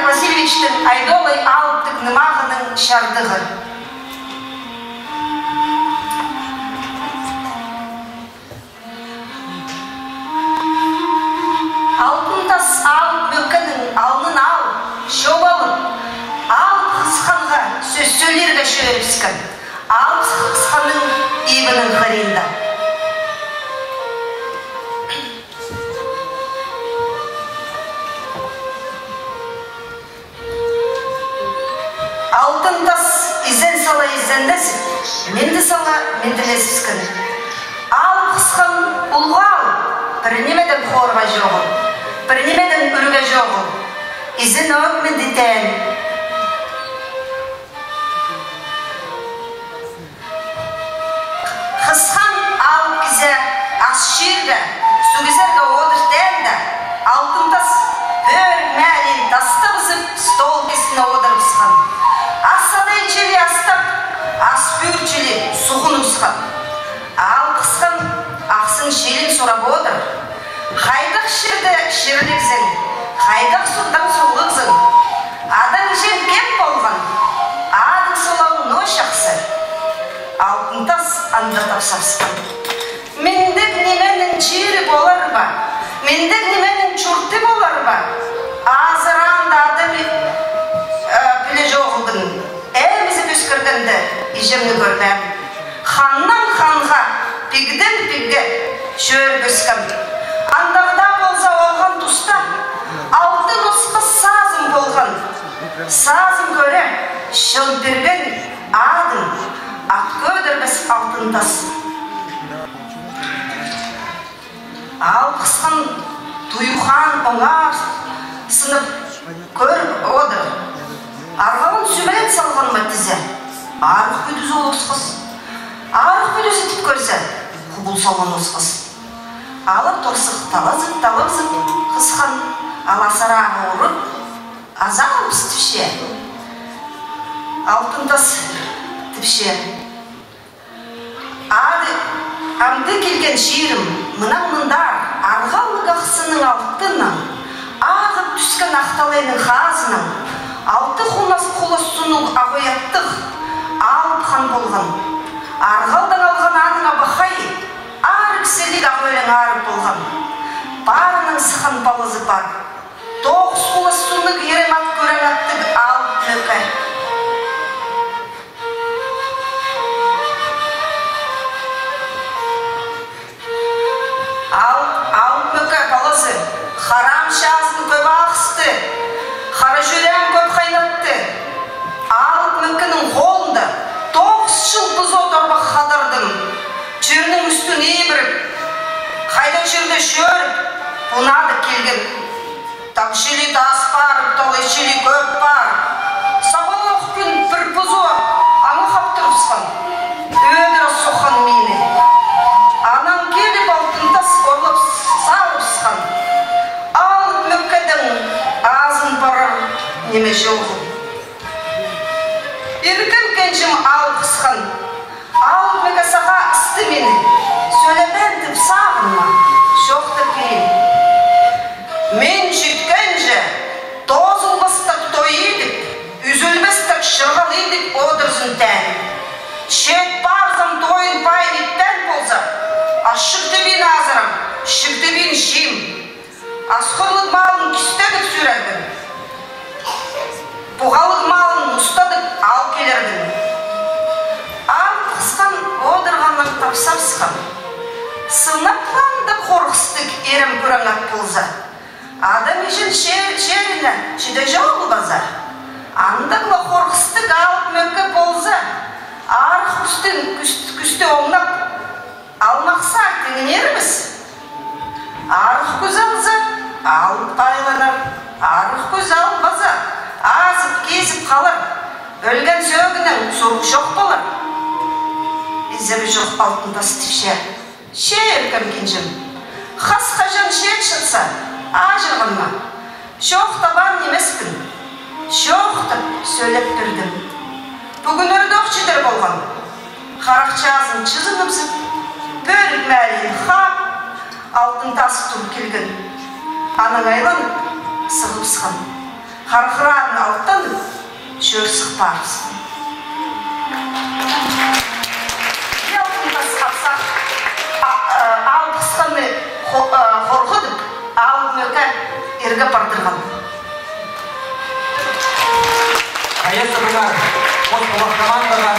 Васильевичтің айдолай алыптық нымағының шардығы. Алтын тас алып мөккінің алнын ал, шобалып, алып қысқанға сөз сөйлерге шөрепсікін, алып қысқанның ебінің қаринда. Алтын тас изен сала изендесіп, менді сала менділесіпскін. Алып қысқан ұлға ал, бірінемедің қорға жоғыл, бірінемедің үрге жоғыл. Изен өк мендітен. Қысқан алып кізе ас шерді, сугізерге одыртен да, алтын тас өр мәлін тасты бізіп, стол кесіне одырып сқан. Асадай чели астап, ас бүйірчели суғын ұсқан. Ал қысқан ақсын шелін сұрап одыр. Қайдақ шерді шерліксің, қайдақ сұлдан сұлғықсың. Адан жен кеп болған, адың солауын ой шақсы. Алтын тас андатап сапсқан. Мендік неменің чері болар ба? Мендік неменің чұрты болар ба? Азыранда адым пілі жоғылдың. Әмізі бүскіргінді ежемді көрбәм. Ханнан ханға, пигден пигге шөр бүскім. Андағда болса олған тұста, алтын ұсқы сазым болған. Сазым көре, шылберген адым, ат көдірбіс алтын тас. Ал қысқын тұйухан оңар сынып көріп одыр. Арғауын сүмелет салған ма тізе, арық көдіз ол осқыз. Арық көдіз етіп көрсе, құбыл салған осқыз. Алып торсық талазып қысқан, аласара ұрып, азан ұпс тіпше. Алтын тас тіпше. Амды келген шерім, мұнан мұндар, арғалық ақсының алтынның, ағып түскен ақталайның қазының, алты қолас сұның ағояттық, алып хан болған. Арғалдан алған аныңа бақай, ар кіселік ағойлың арып болған. Барының сықан балызы бар. Тоғыз қолас сұның еремат көрен аттық алып мөкі. Алып мөкі балызы, харам шазын көп ақысты. Қара жүрем көп қайнатты. Алып мүмкінің қолында 9 жыл бұз отырбақ қадырдым. Жүрінің үстін ебіріп, қайда жүрді шөріп, бұнады келген. Такшили тас бар, талайшили көп бар. Сағалық күн бір бұзу, аңы қаптырыпсқан. Өдірі соқан мені. Анам келіп алтын тас орлып сауырсқан. Алып мүмкінің азын барар неме жоғы. Еркін кенжім алып қысқан. Алып мүкі саға істі мені. Сөйлемен тіп сағынма, жоқты кейін. Мен жүткенже, тозылбастық той едік, үзілбастық шырғал едік одырзын тән. Шет барзым тойын пайдеттен болса, ашықты бен азырым, шықты бен жем. Асқырлық малын күстедік сүрәдің. Бұғалық малын ұстадық ал келердің. Ал қысқан одырғаннан тапсапсқан. Сынақланды қорқыстық ерім көріңат болса. Адам ешін шеріне шеде жауы база. Андықла қорқыстық алып мөккі болса. Арық күсті оңнап алмақса теңінеріміз. Арық көз алса, алып байланар. Арық көз алып база, азып кезіп қалыр. Өлген сөгінің сұрық жоқ болар. Ізібі жоқ алтын тастыпше. Шер кәмкенжім. Қас қажан шер шықса, ажырғанма. Шоқ табан немеспін. Шоқтып сөйлеп бірдім. Бүгін өрдоқ жетер болған. Қарақчазын чызынымсып, бөлік мәлін қап, алтын тасы тұр келген. Аның айланып, сығып-сығын. Қарқырағын алттанып, шөрсік барысын. Алтын тасы қапсақ, алпысқаны қорғыдып, алып мөкі ерге бардырған. Қайысы бұлар, қос командаға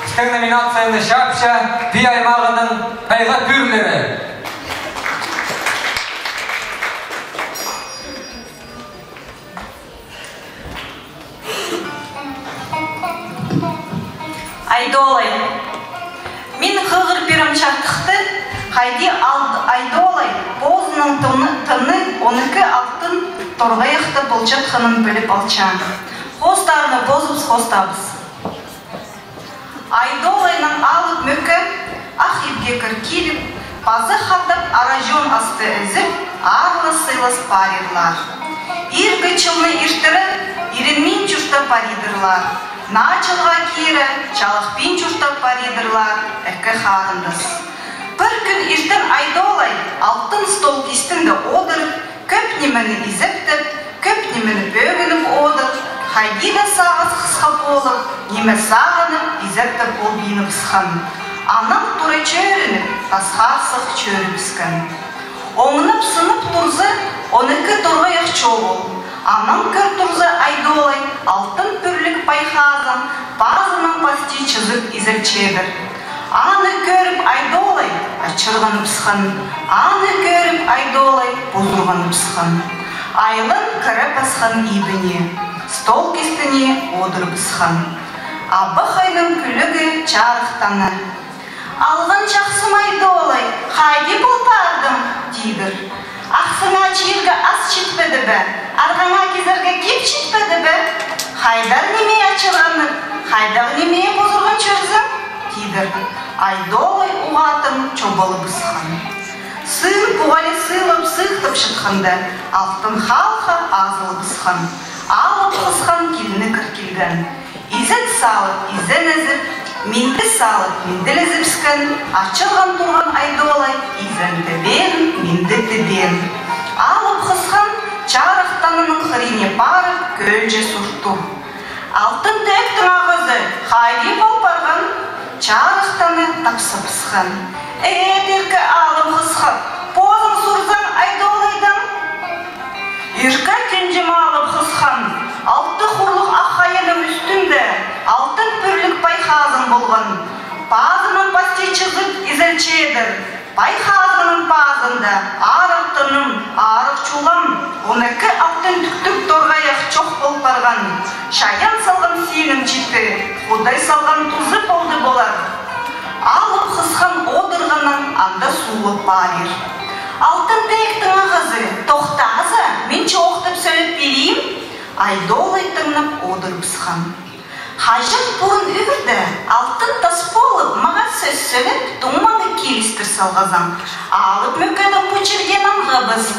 істің номинацияны шапша би аймағының қайға түрлері. Айдолай. Мен қығыр перімчаттықты қайди айдолай бозының тыны 12 алтын торғаяқты бұлчатқанын біліп алчан. Қостарыны бозып қостабыз. Айдолайның алып мүкі ақ епке кіркеліп, базы хаттап аражон асты әзіп, арлы сыйлас парирлар. Иргі чылны иштірі, ирінмен чүрті паридырлар. Начылға кері, чалықпен чүрті паридырлар, әкі қарындыз. Бір күн иртін айдолай, алтын стол кестіңді одыр, көп немені изептіп, көп немені бөгініп одыр, хайдида сағыз қысқа болып, неме сағынып, изептіп ол бейініп сқан. Анам тұры чөрініп, тасқарсық чөріп сқан. Оңынып сынып тұрзы, 12 тұрғы яқчо бол. Анам көр тұрзы айдолай, алтын пүрлік байхазан, базының пасти чызып изелчедір. Аны көріп айдолай, ачырғанып сқан. Аны көріп айдолай, бұзырғанып сқан. Айлын кірі басқан ибіне, стол кестіне одырып сқан. Абы қайдың күлігі чарықтаны. Алғын жақсым айдолай, қайде бұлпардым, дейдір. Ақсыңа чиргі ас жетпеді бі, арғаңа кезерге кеп жетпеді бі. Қайдар немей ачырғаны, қайдар немей бұзырғын чөрзім, дейдір. Айдолай уғатым чобалы бұсқан. Сын бұғали сыйлып сықтып шытқанды, алтын халқа азылы бұсқан. Алып қысқан келіні кіркелген. Изет салып, изен әзіп, менді салып, менді лезіпскен, ачылған тұрған айдолай, изенді бен, менді бен. Алып қысқан, чарықтанының қырине барып, көлже сұртту. Алтын тектің ағызы, қайди бол барған, чарықтаны тапсыпсқан. Еркі алым қысқан, позым сұрзан айдолайдан. Еркі кенжім алып қысқан, алты құрлық аққайының үстінде, алтын пүрлік байхазын болған. Базының басти чызып изелчедір. Байхазының базында арық тыным, арық чулам, 12 алтын түктік торғаяқ чоқ бол барған. Шаян салған сенім читі, құдай салған тұзы болды болар. Алып қысқан одырғанын анда суылып барыр. Алтын тектің ағызы, тоқтағызы, мен чоқтып сөйлеп берейім. Айдолай тыңнап одырып сқан. Хажын бұрын үгірді, алтын тас болып, маға сөз сөйлеп, тұңманы келістір салғазан. Алып мүкәді бұчырген аңғабыз.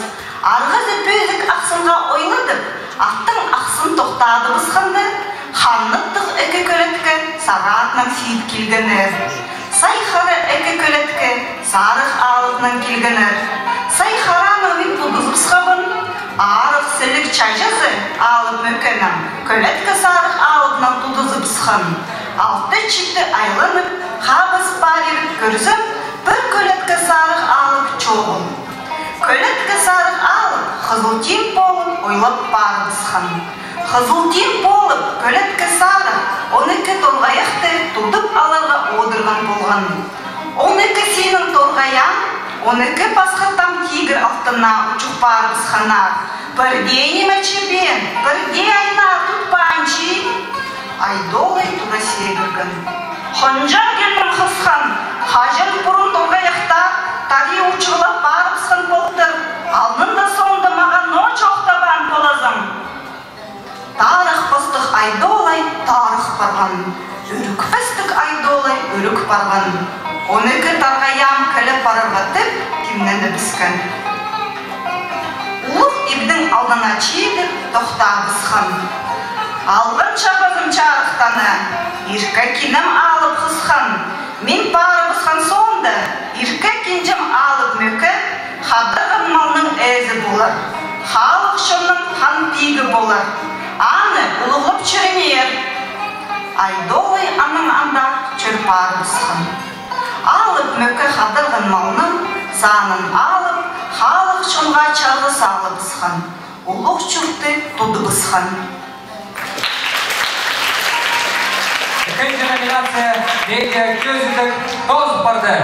Арғызы бөзік ақсынға ойлыдып, аттың ақсын тоқтады бұсқанды. Ханныттық әкі көлеткі, сағатынан сейіт келгенер. Сайқары әкі көлеткі, сарық алығынан келгенер. Ақсай хараның тұдызып сқабын, арық сілік чайжасы алып мүкенім, көлеткі сарық алыбынан тұдызып сқан. Алты чипті айланып, қабыз бареріп көрзіп, бір көлеткі сарық алып чоғын. Көлеткі сарық алып, қызылтин болып ойлап барып сқан. Қызылтин болып, көлеткі сарық, 12 торғаяқты тұдып аларға одырған болған. 12 сенің торғаян, 12 пасқаттам тигр алтына ұчық барып сқанар. Бірде неме чебен, бірде айна тұтпанчи. Айдолай тура сегіргін. Хонжан келім қысқан, қажын бұрын торғаяқта тари ұчығылап барып сқан болдыр. Алдында соңды маған ноч оқтабан болазым. Тарық пыстық айдолай тарық барған. Үрік пістік айдолай үрік барған. 12 тарғаям кіліп барырғатып, кемнені біскен. Ұлық ибдің алдына чейдіп, тоқта бісқан. Алғын шабызым чарықтаны, иркі кенім алып қысқан. Мен бары бісқан соңды, иркі кенжім алып мөкі, қабдығын малның әзі болар. Халық шының хан пигі болар. Аны ұлығып чүрінер. Айдолай аның анда чүрпар бісқан. Алып мөкі қадырғын малның санын алып, халық шынға чағы салы бісқан. Ұлық чүртті тұды бісқан. Екінші номинация медиа көзілдік тоз барды.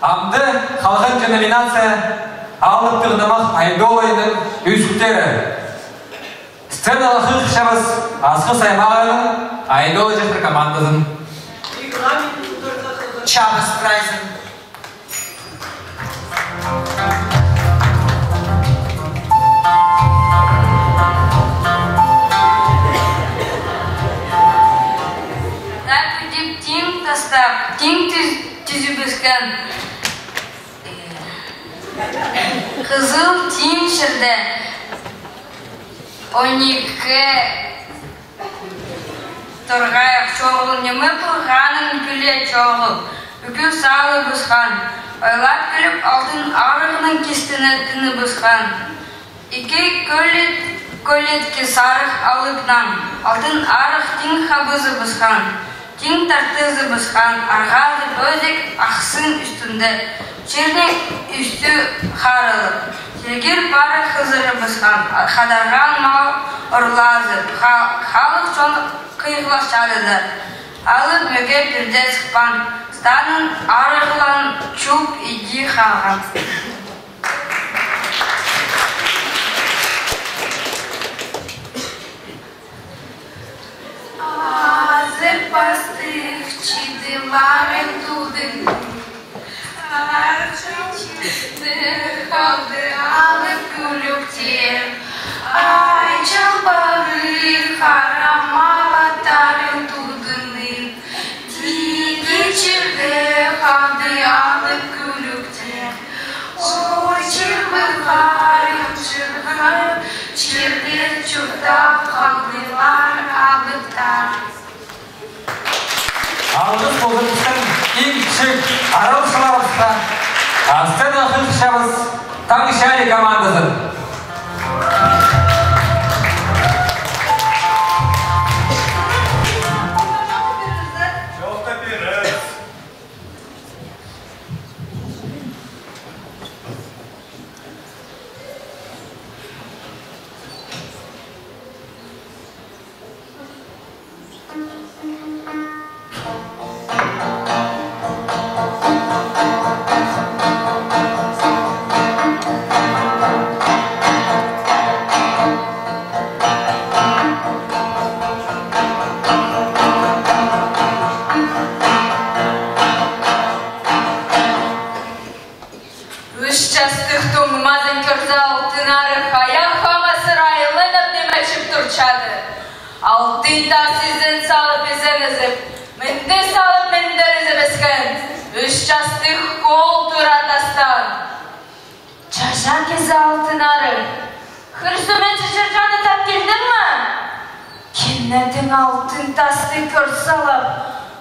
Амды қалған номинация алып тұрдымақ айдолайдың үздіктері. Сценалық шабыз Асқы Саймағының айдолай жастыр командасын. Чабыз прайзын. Тин түзібіскен қызыл тин шырды 12 торғаяқ çoğul немі пұрғанын күле çoğul үкі салы бұсқан ойлап күліп алтын арығының кестіні түні бұсқан 2 көлетке сарық алықнан алтын арық тин қабызы бұсқан Тин тартызы бұсқан, арғазы бөзек ақсын үстінде, жердің үсті қарылып. Сергер бары қызыры бұсқан, қадарған мал ұрлазы, халық жон қиғылашадыды. Алып мөге бірде сықпан, станын арығылан чуп иди қалған. Азыр бастых чидыларын тудын. Қалды алып күліктер, ай жалбағы қарамалаттарын тудының. Кечірді қалды алып күліктер, ой червықарым жырғыр, чердер чұртап қалдылар алыптар. Алғыс болғымыздың ең кішік аралшыларымызда Астана хылқышабыз Таңшали командасы. Алтын тасызын салып езенізіп, мінді салып міндерізіп ескен, 3 жастық қол тұра тастан. Чаша кезі алтын ары, Хырсумен шешіржаны тап келдің ма? Кеннетің алтын тасты көр салып,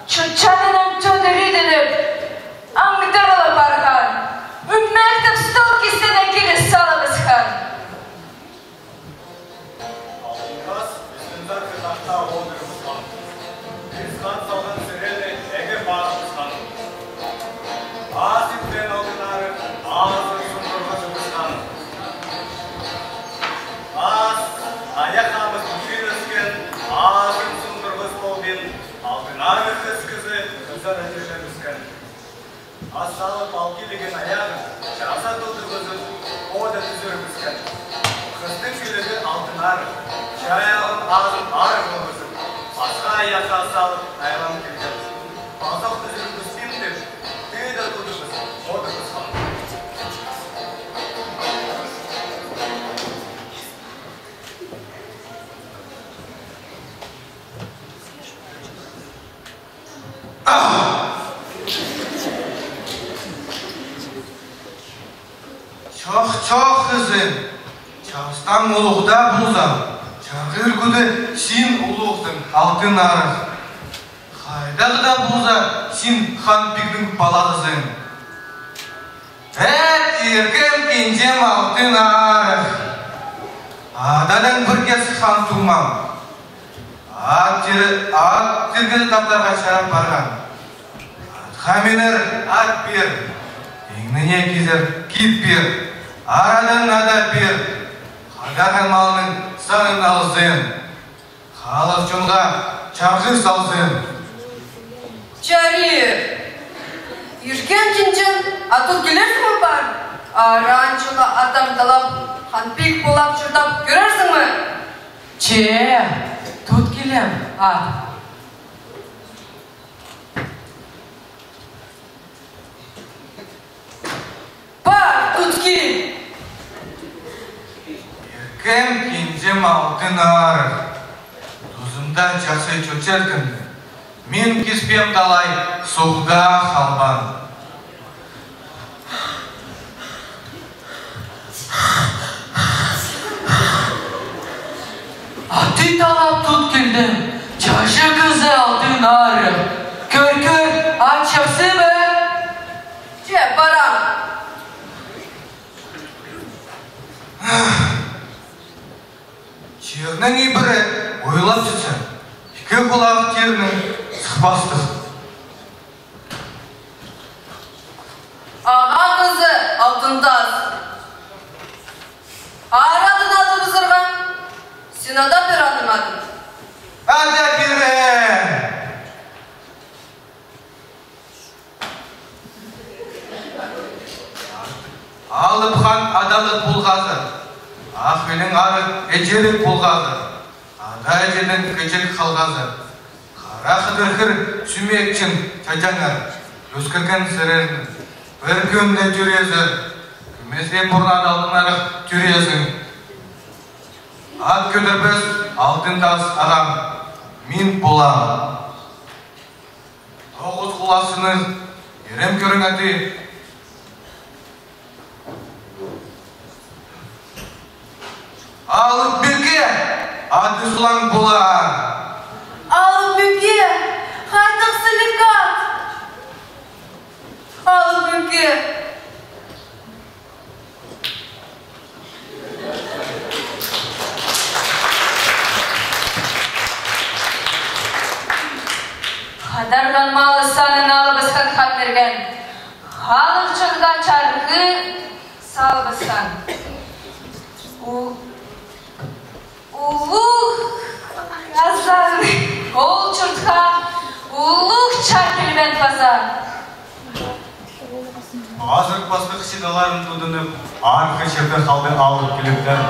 чүтчанының төдірі діліп, аңдырылып арған, үммектіп стол кесіне келі салып ескен. Асалып алкелеген аяғын, жаса толтырғызып, ода түзіріп өскен. Қыздың күлігі алтын ары, жаяғын ағын ары болғызып, асқа аяққа салып, айлам келген. Базақ түзіріп өскен деп, түйді тұлдырғыз, ода өскен. Çok kızım, çağıstan uluğda buluzam, çağır güdü sin uluğdun altın arı. Haydağı da buluza sin han pigдің baladızın. Ergem kencem altın arı, adadan bir kez han tuğmam. At tırgız kaptарға şarap barған. Хаминер at bir, еңніне кезер кит bir. Aradan nada bir, қадарған малының санын алызын, халық жолға чағыр салзын. Чари, еркен жинжин, атыл келерсің ме бар? Аран жылы адам талап, ханпик болап жүрдап көрерсің ме? Тут келем, Бар, тут кел. Еркем кенжем алтын ары, тұзында жасы чөчеркін, мен кеспем талай соғда қалбан. Аты талап тут келдім, жашы қызы алтын ары. Көр, açapсы бі? Барам. Жерінің ибірі ойлап жүрсе, екі құлағы терінің сықпастық. Аға қызы алтындаз. Арадын алды бұзырған, сен ада бір адымадың. Ада бірі! Алып хан адалық болғазы, ақменің ары әжелік болғазы. Құдай жердің көчек қалғазы. Қара қыдырқыр сүмекшін чачаңар. Өскірген сірерін. Бір күнде жүрезі. Күмесен бұрнан алдынарық жүрезің. Ат көдірбіз алтындас ағам. Мен болам. Тоғыз құласының ерем көрің әті. Алып беке, аты сұлаң болар. Алып беке, қайтық сілікат. Алып беке. Қадарған малы санын алыбысқан қаттырген. Халық жынға чарғы салбысқан. Улух азарын ол жұртқа улух чар келбен базар. Азырық бастық сидаларын тұдынып, арқы жерді қалды алып келіктер.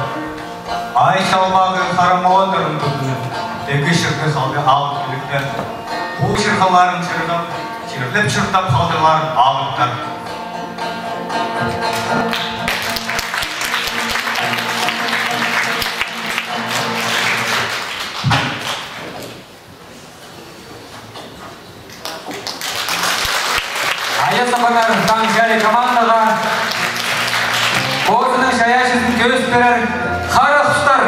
Ай шалбағы қарамауандырын тұдынып, декі шырғы қалды алып келіктер. Бұл шырғаларын шырғап, шырғып шыртап қалдыларын алыптар. Аясабанар таңжәрі командаға Қозының шаяшысын көз берер қара құстар.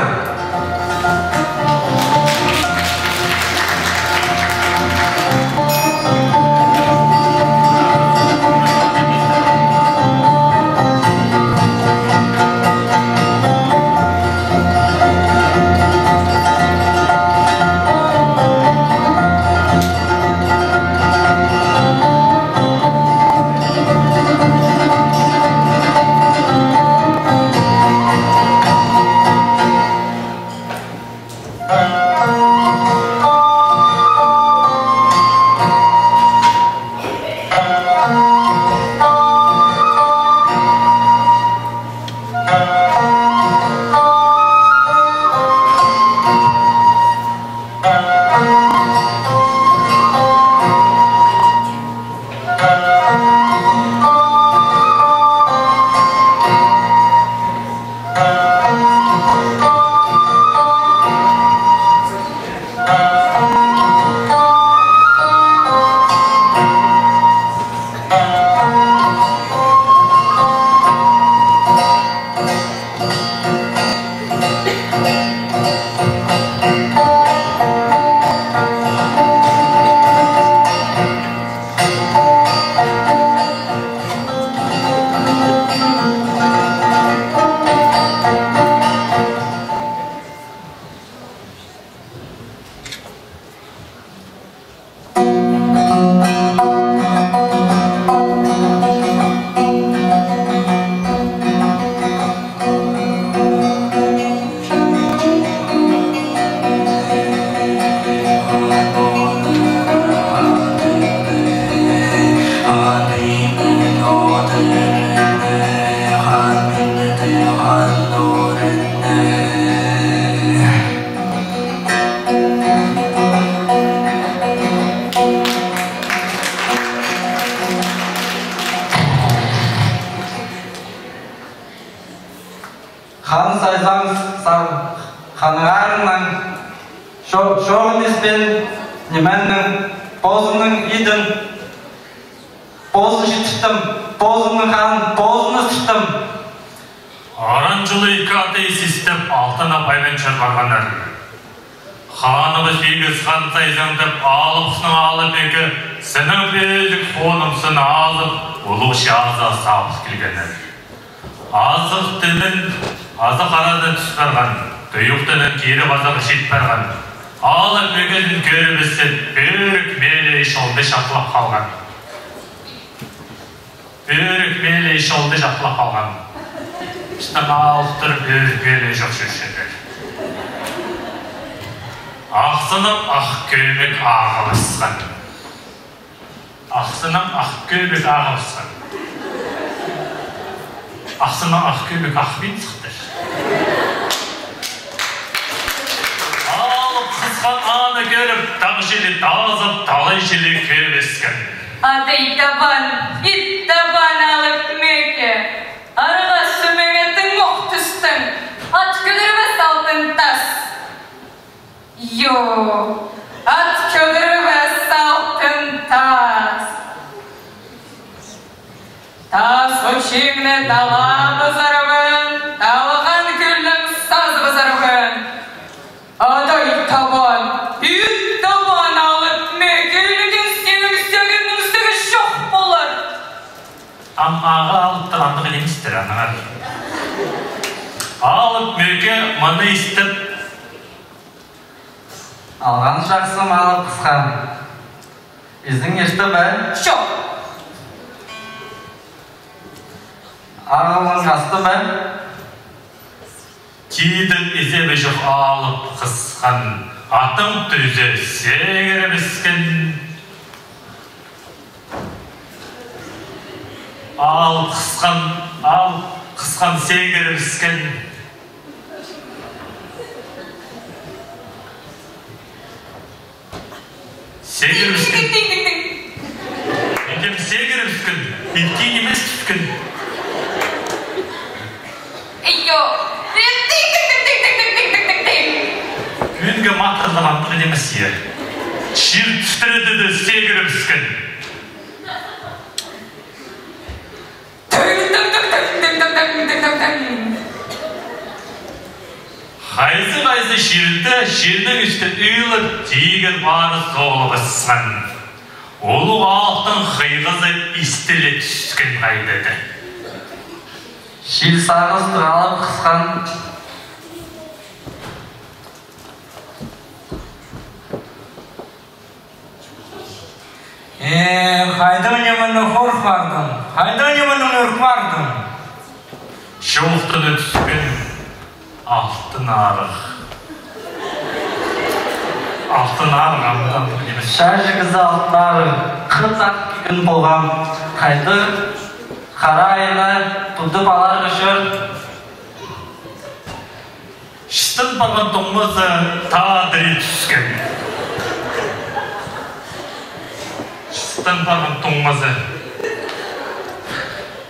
Хан сайзаң ханарынан шоғын еспен неменнің позының идін позын жеттіштім, позының хан позыны түштім. Аран жылы екі атей систеп алтын апаймен чырбарған әрі. Ханымыз егіз хан сайзаңдып алыпсың алып екі, сінің безік қонымсын алып, ұлы шағыза сабыз келген әрі. Азық тілін азық арадан түс барған, тұйықтының кері базығы шет барған. Алып өгізін көрібісін өрік мейлі шолды шақлап қалған. Өрік мейлі шолды шақлап қалған. Үстім алықтыр өрік мейлі жоқ жүршедер. Ақсының ақ көйлек ағылысқан. Ақсының ақ көйлек ағылысқан. Ақсының ақ көйлек ақпен сықтыр. Алып қысқан аны көріп, тағы желі тазып, талай желі кебескен. Ады иттабан алып меке. Арыға сүмегетін моқ түстің, ат көдірбес алтын тас. Ат көдірбес алтын тас. Тас өшегіне дала бұзарығын, талған күлдің саз бұзарығын. Ады иттабан алып меке, үлген сенің жоқ болар. Аға алып тұрғандығы деместер, анағар. Алып мөке мұны істіп. Алған жақсы малы қысқан. Іздің ешті бәл? Жоқ. Ағылың асты бәл? Кейдің езебі жоқ алып қысқан. Атың түзі сегірі біскен. Ал қысқан сегірі біскен. Сегірі біскен. Екем сегірі біскен. Иткен емес түскен. Үнгі мақтырдығандығы демес ер. Шир түстіреді сегірі біскен. Қайсы ширді, ширдің үсті үйіліп, тегір бары соғылы бұсқан. Олу алтын қиғызы істілі түскен қайдады. Шил сағыз тұралып қысқан. Қайда өнемінің қорқ бардың? Қайда өнемінің өрк бардың? Шоқтыны түскен алтын арық. Алтын арық амдан емес. Шәжігізі алтын арық. Қыртақ кегін болған. Қайды қара айны тұдып алар үшір. Шыстын баған тұңмызы тадыры түскен. Шыстын баған тұңмызы.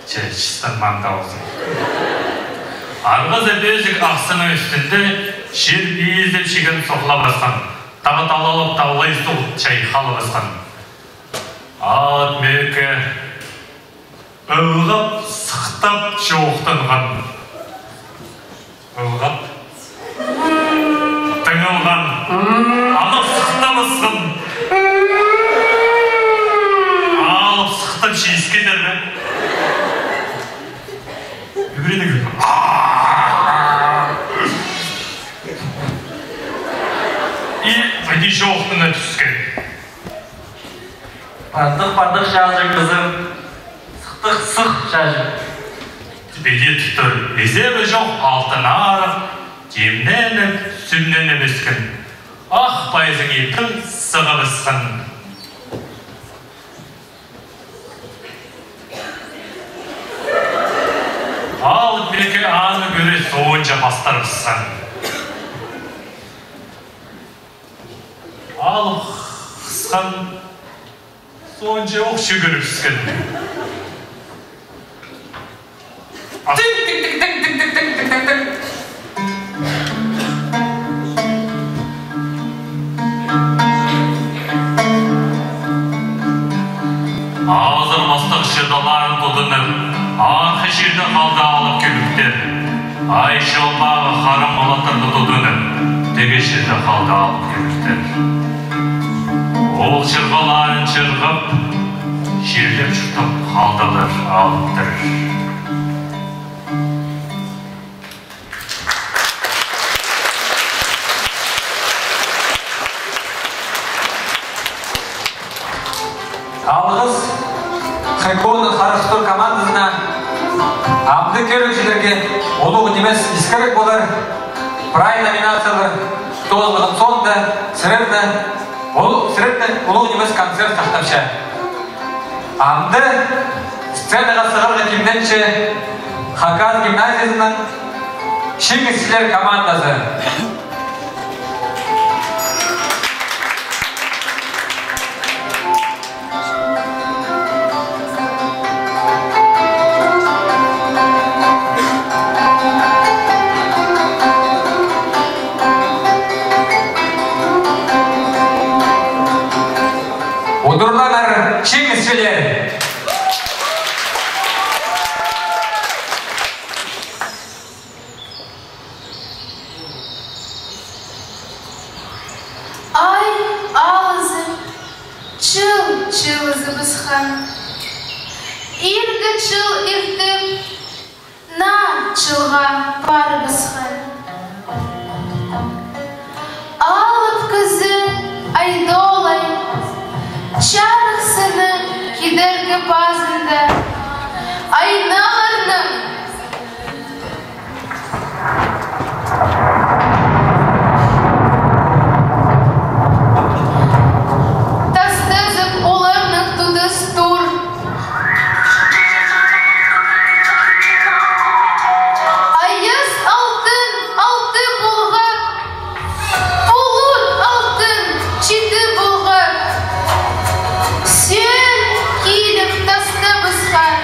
Шыстын маңда olsun. Арғыз өбезік ақсының үстінде жер бейізіп шеген соқыла басқан. Тағы талалып таулай суық чайқалы басқан. Ат мөке ылғап, сықтап жоқтынған. Ылғап, тыңылған. Анық сықтап ұсқын. Алып сықтап шейіскедер бе? Үбірені көріп. Мәді жоқтына түскен. Бардық шажы қызым. Сықтық шажы. Беде тұтыр. Езебі жоқ алтын арып, темненіп, сүмненіп өскен. Ақ пайызың етін сығып өскен. Алып меке аны көре соғынша бастар өскен. Алып қысқан соғынша оқ шүгіріп өскен. Ağzır mastық шырдаларын тұдынып, арқы жерді қалды алып көліктер. Ай шолпағы қарым олатырды тұдынып, теге жерді қалды алып көліктер. Ол шырғаларын шырғып, жерлеп жұтып қалдылар алыптыр. Алғыз Хайконы қарыштыр командасына абды көрікшілерге олығы демес ескерек болар прай номинациялар тоғылығын сонда сірерді олығы демес концерт тақтапша. Амды сценаға сығырғы кемденше Хакас гимназиясының шеңгісілер командасы. Удурланар шеңізшелер. Ay ağzı, çıl zabısхан. İrgı çıl irtim, na çılgan par bısхан. Alıp kızı aydolay, çarıksını giderge pazında, aynağırnım. Tastızıp olarnık tutus tur. Ayız altı bulgar, bulut altın çiti bulgar. Sen kilip tastı bıskan,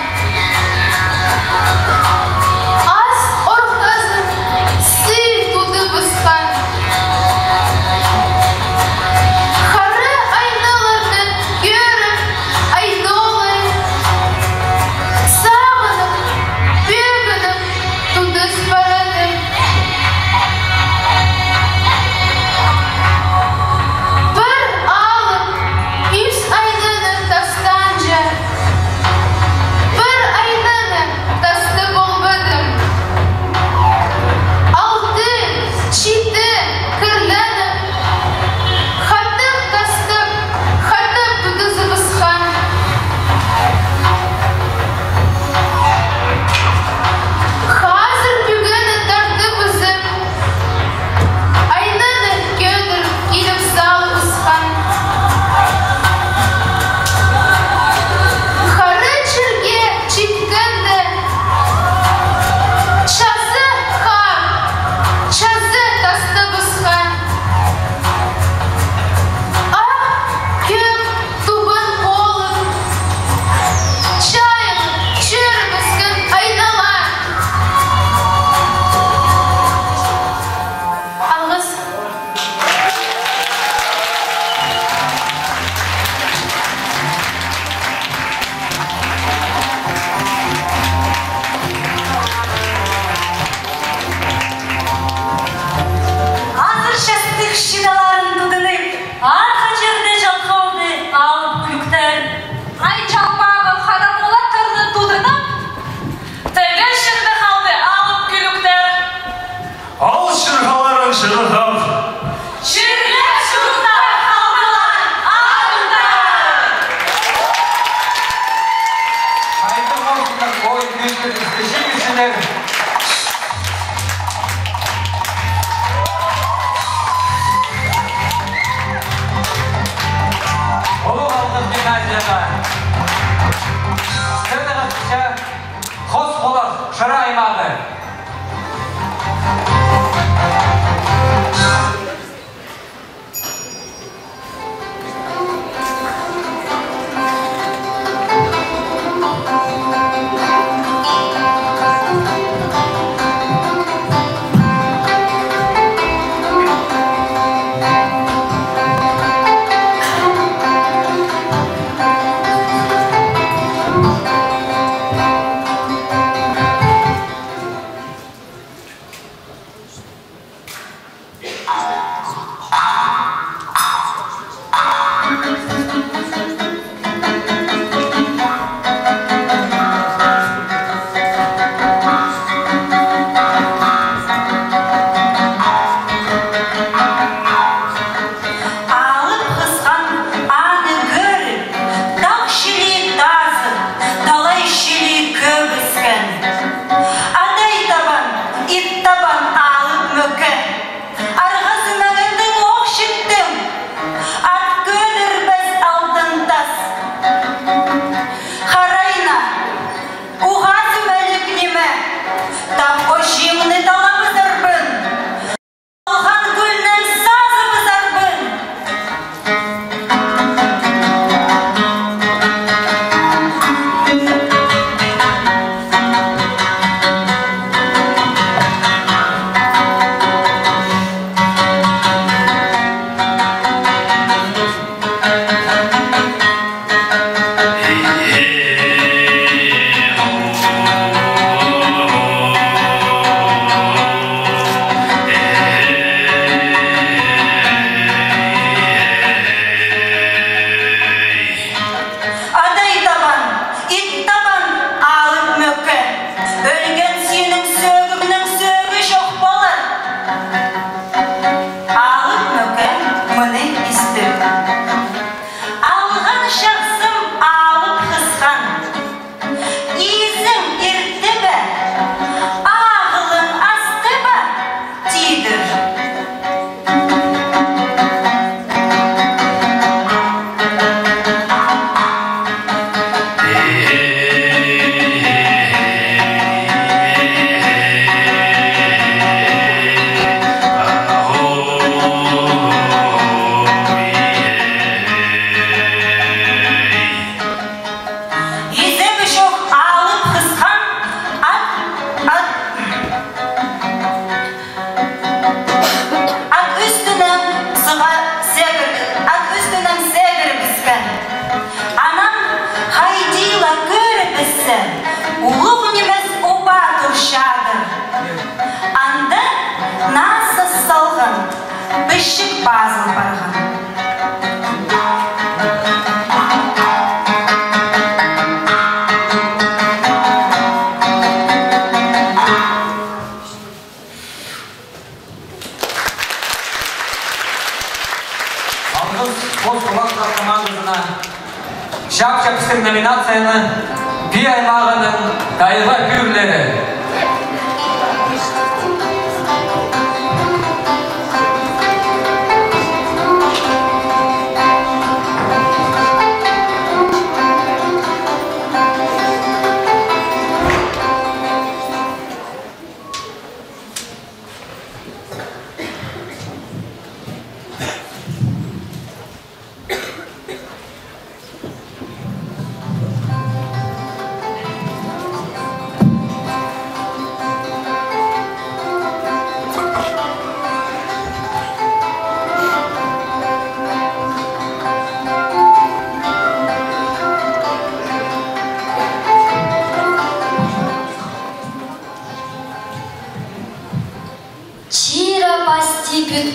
Балыққа командасына шап-шапыстың номинацияны Би аймағының дайыға күйірлері.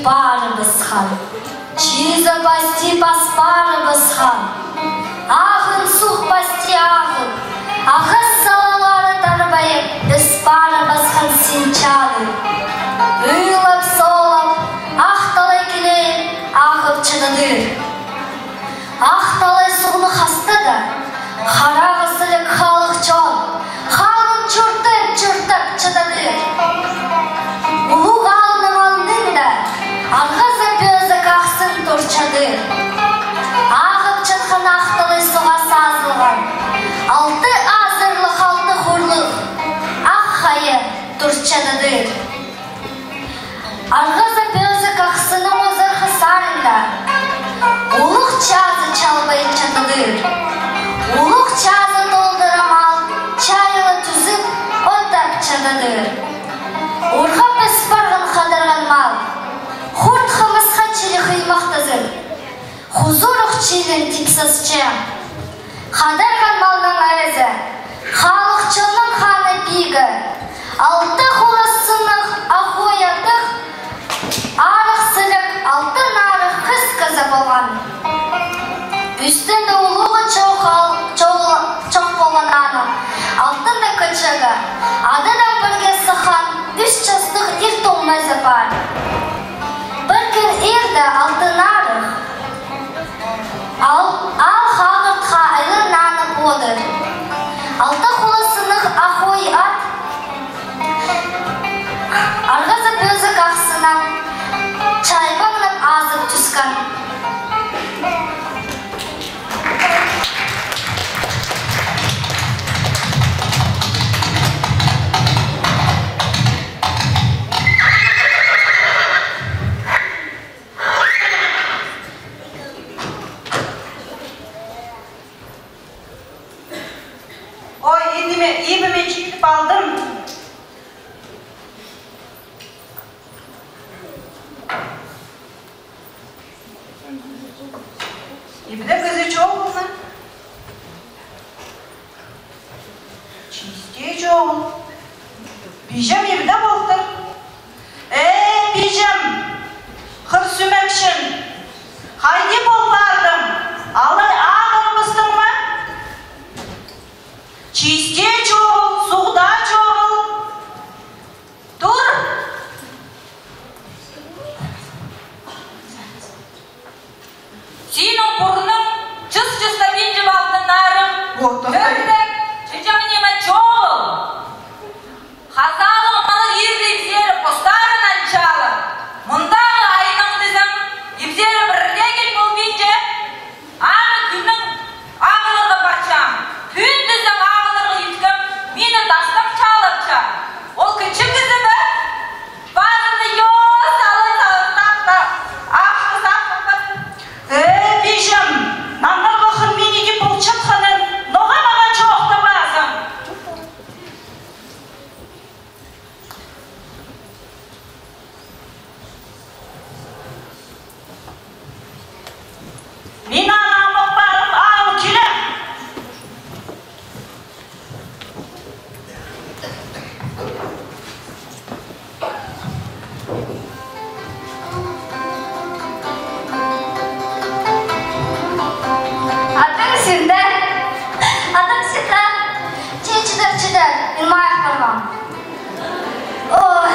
Барыбыз хан, чиза басти баспарыбыз хан, ағын сух басти ағын, ағыз салалары тарбайып, біз барыбыз хан сенчады. Үйлап солап, ақталай келейіп, ағып чыныдыр. Ақталай суғны қастады, қарағысылық халық жол, халын чұртып чыдадыр. Улуға Арғаза бөзі қақсын тұрчады. Ағып жатқан ақтылы суға сазылған. Алты азырлық, алты құрлық. Ақ қайы тұрчадыдыр. Арғаза бөзі қақсының озырқы сарында. Улық чазы чалбай чадыдыр. Улық чазы толдырамал, чайлы түзіп, оттап чадыдыр. Орға біз барған қадырған мал. Хурт хамасха чили хыймақтызыр. Хузурух чилин типсызчы. Қадарған малның әзі. Халықчының ханы бигі. Алты қоласынық ақойатық. Арық сілік, алты нарық қыз қызы болған. Үстінде ұлығы чоқ болған аны. Алтында күчігі. Адыдан бірге сыхан, үш жастық ир толмазы бар. Ерді алтын арық, ал қағыртқа айлы наны бодыр. Алты қолысынық ақой ат, арғазы бөзі қақсынан чайбаңнып азып түскан. Ибіме чийтіп алдым. Ибіде көзі чоқ болна. Чисте чоқ. Бижем ибіде болдыр. Бижем, қыр сүмекшін. Хайди бол бардым. Алай ағырмыстың ма? Чисте çoğul, suğda çoğul. Dur. Senin burnun çıs-çısta binci baktın narım. Ördek, çocamınema çoğul. Hazalın malı yirdi ibzeri postarın alçalı. Mundağı ayının dizim, ibzeri birregel bol bince. Ağır günün ağırlığı parçam. Gün dizim ağırlığı yutkum, meni dastım çalıpça. Ol küçük kızı be. Bazını yoğuz salı sağırtaqta. Ağzı sağırtaqta. Bejim, nanlar bakın menigi bol çıtқанын, noğa mağa çoğda bazım. Мен анамық барып ал келем. Атың сенді? Атың сенді? Чидер, мен маяқ барғам. Ой.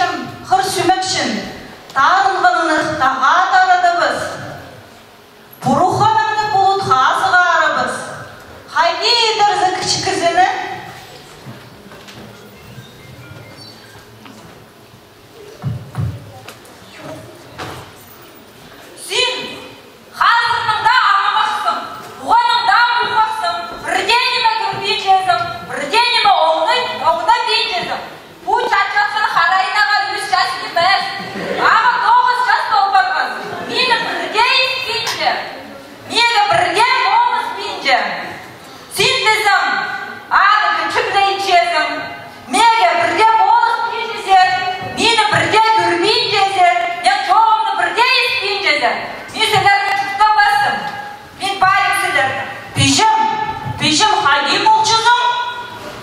бежім қыр сүмекшін, тарынғанын таға тарадыбыз. Бұрухананы бұлыт ғазыға арабыз. Хайди дұрзы кішікізіні. Сен қазырның да аңымақсың, оғаның да ұлмақсың, бірденеме көрбейшезім, бірденеме оғына бейшезім. Бұл чатчатқын қарайынаға 100 жас емес, ағы 9 жас толбарғыз. Мені бірге іспейінже, мені бірге болмыз бейінже. Сен дезім, ағы күчікді ичезім, мені бірге болмыз бейінжезер, мені бірге көрбейінжезер, мен жоғымны бірге іспейінжезер. Мен сілерді жүкті басым, мен байым сілерді. Бежім қайди болчызым?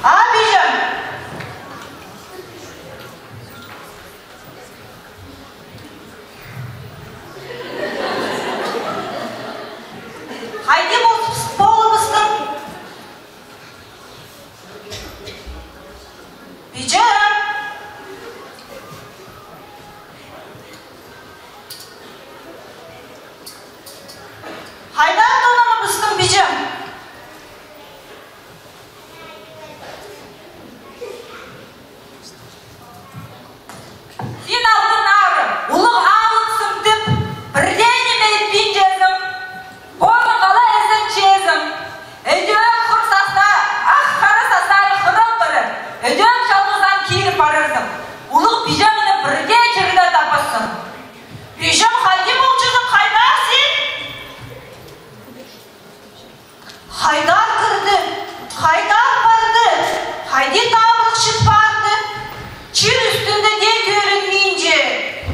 А, бежім? Қайди болыбыстың? Бежім? Қайда атылымы бұстың бежім? Сен алдың ары, ұлық алықсың деп, бірденеме етпейін жезім. Оғын қала әзін чезім. Өдек құрсасына, ақ қара сасары қырым бірі. Өдек жалғыздан кейіп барырсың. Ұлық бежіміні бірге жерді тапасың. Бежім қайди болчызым, қайдар сен? Хайдар кірді, хайдар барды, хайди табылық шыт барды. Çin üstünde de görünmeyince,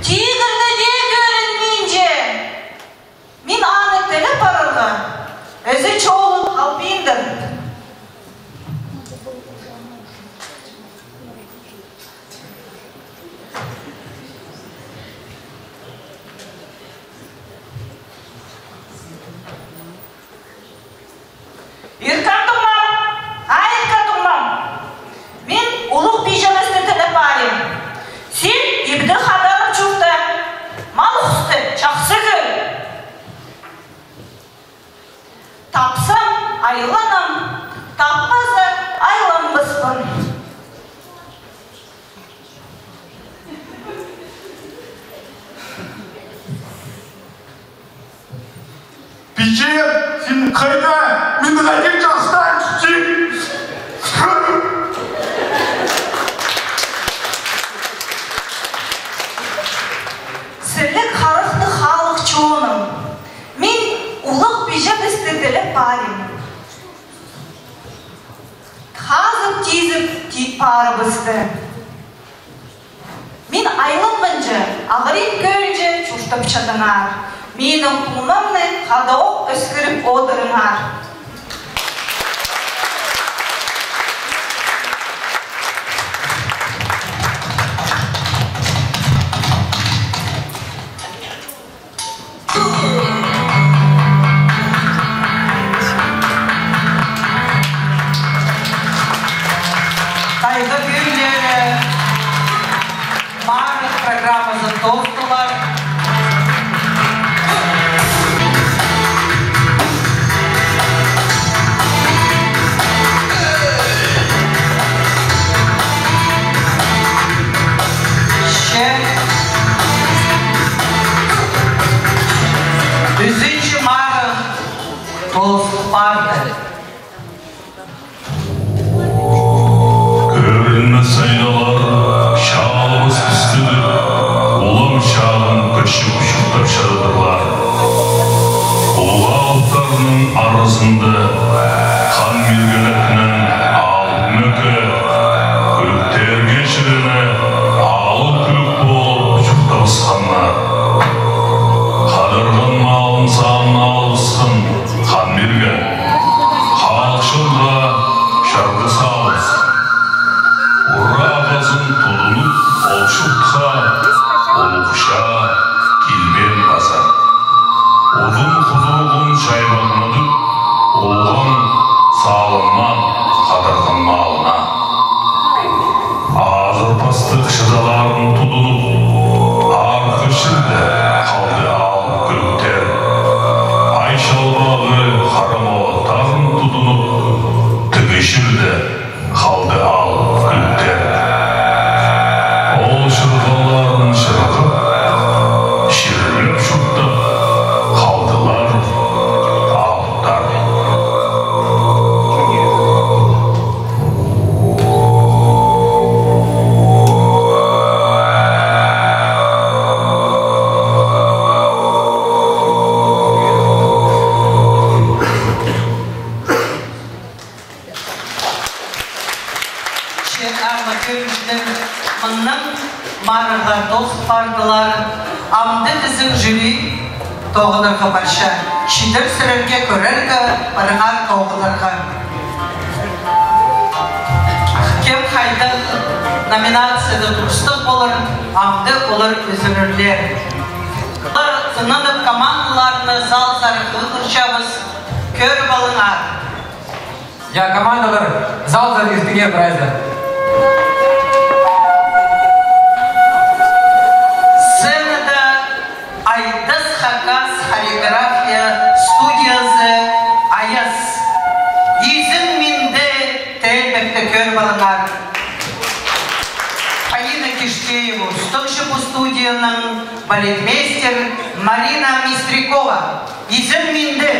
tigirde de görünmeyince. Min anetleri parıldı. Özü çoğulun halbiyindir. İrkan durmam, hayırka durmam. Min uluk pijamesini telep alayım. Sen ibdi hadarım çufta. Mal usta, çaksı gül. Tapsam aylanım, tapmazı aylanmışsın. Пичем, сен қайда? Мені қайтен жастан түсен. Сірлік қарықты халық çoğunum. Мен ұлық бежеп істетіліп барым. Қазып тезіп тиіп барыбызды. Мен айлынмынжы, ағырин көлжі чуштып чадыңар. Менің туынымны қадауық өскіріп одырыңар. Saygı günleri, Mağrı programımızın dostlar. Üzüncü Mağrı dostlardır. Көрінмес айналар шағымыз пістіді, ұлым шағын көшіп ұшықтап шырдырлар. Ұлға алыптарының арасында қан мергілікінің алтын өкі, күліктерге шіріні алып күлік болып ұшықтабысқанlar. Қадырғын малын сағын алысқын қан мерген, халықшылға шарды сауысқын. Ура басын тұлынып, олшықтқа, олықша, келбен баса. Ұдын құдығын шайбағынадып, олғын салынман қадырғын малына. Азыр görüşler, mınның марыға дос бардылар, амды біздің жүрі тоғыларға барша, шидір сүрерге көрергі барығар тоғыларға. Кем қайды номинацияда дұрыстық болыр, амды олар өзірірлер. Олар сынынып командаларыны зал зарығы құршабыз, көріп алыңар. Я командалар зал зарғыстыге бірайзы. Сценада Айдас Хакас хореография студиясы Аяс. Изін менде тәлбәкті көріп алыңар. Алина Киштеева, ұстықшы бұл студияның балетмейстер Марина Мистрикова. Изін менде.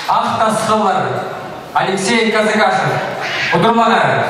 Ақтасқылар Алексей Казакашев. Удурманар.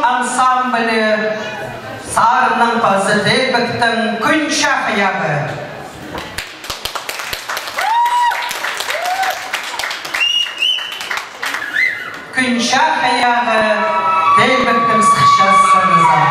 ансамблі Сарының пазы Делбектің күн шақияғы. Күн шақияғы Делбектің сықшасыңыза.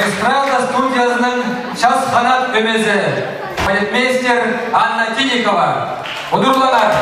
Эстрада студиясының час қанат өмезі, балетмейстер Анна Киникова. Удурланар.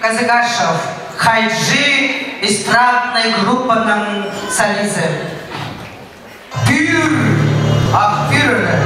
Казыгашев, хайджи эстрадной группаның солисі. Пюр, ақ пюрі.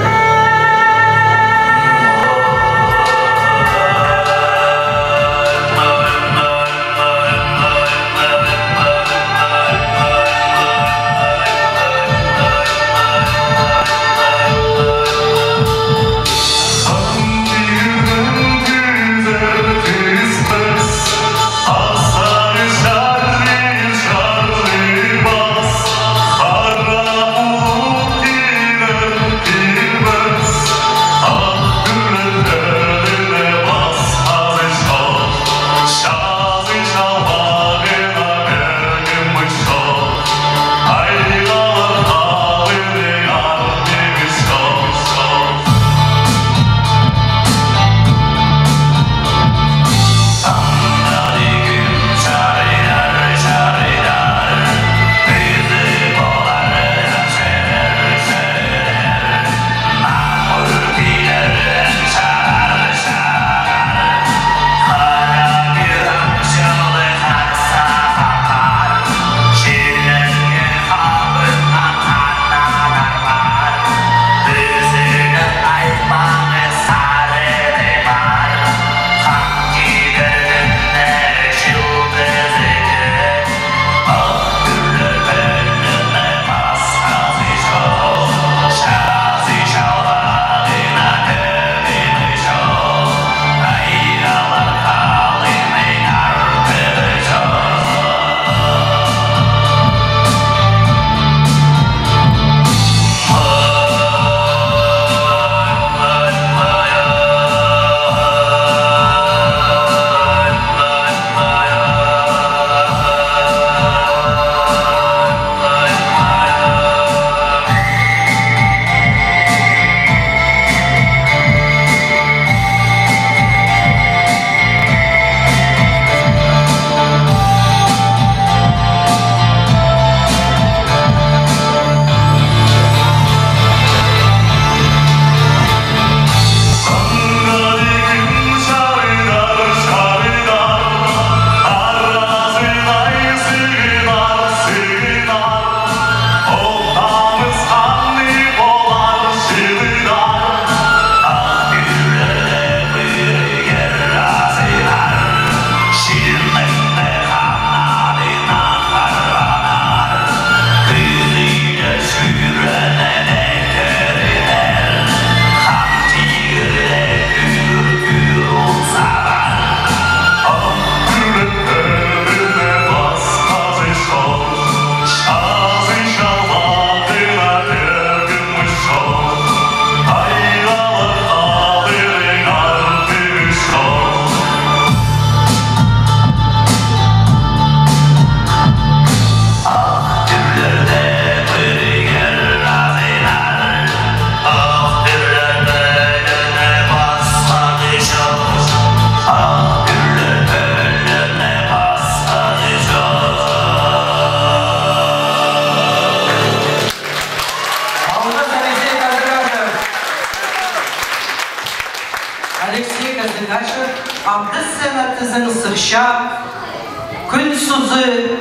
Күн сузы,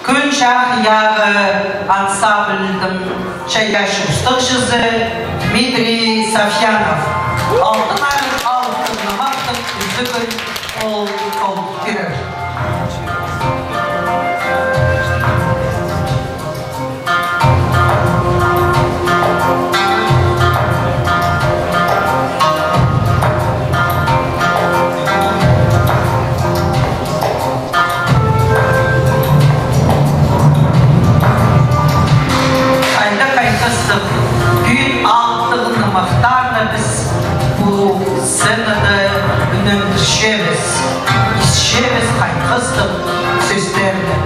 күн шахияғы ансамбльдің шайдашыстық жүзі Дмитрий Сафьянов. Алтын намақтың үзігін ол берер. Gün altını maftarla biz bu scenada önümdüşemiz, işemiz kaygıstık sözlerle.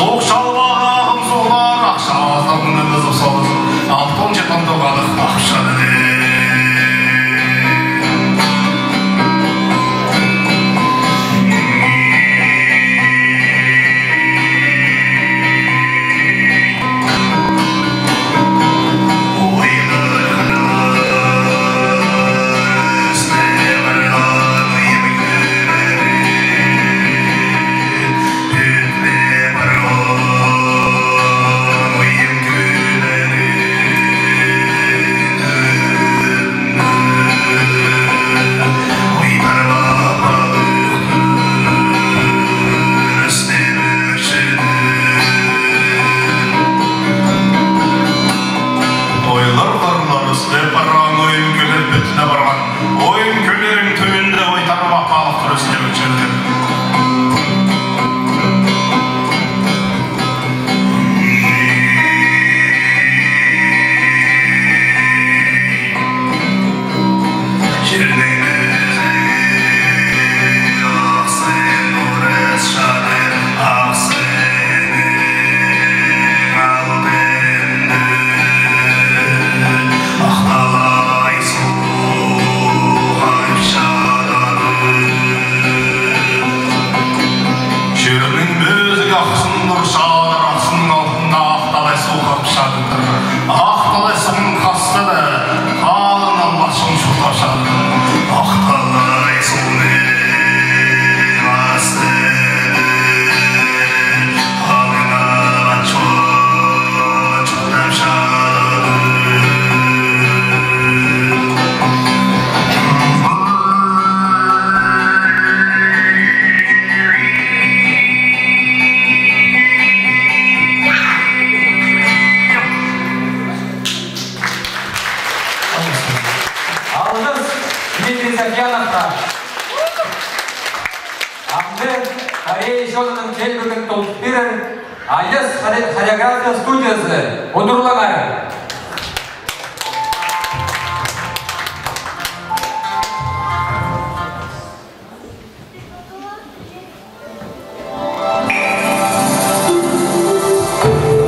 Soğuk şalvarım soğlar akşa azamını kızıp solur. Altın çıkan doğalık akşadı. Хореография студиясы Удурлағар. Thank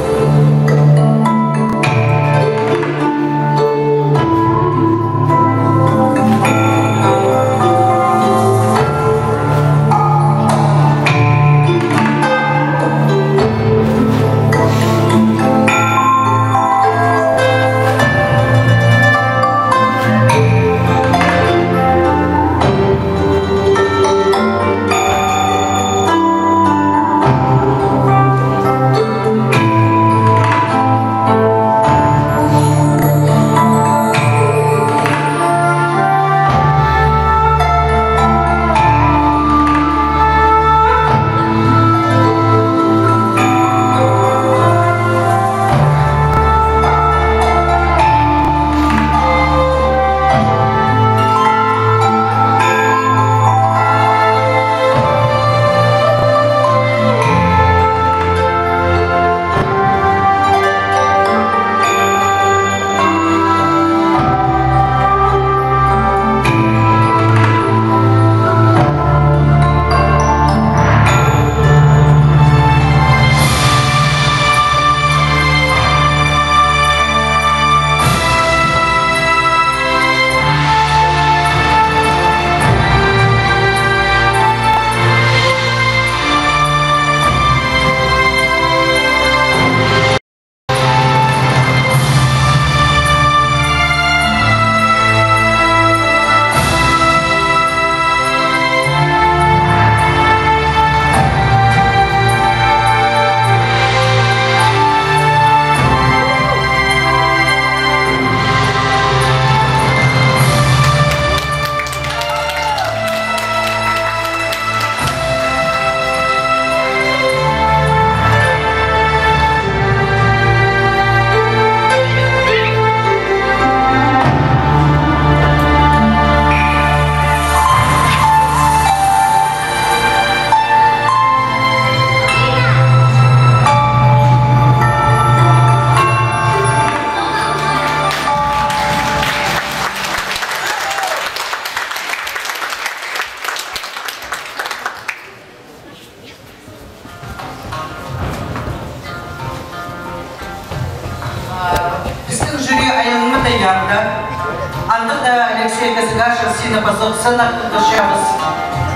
сегізіға жасына базықсына құлдышабыз.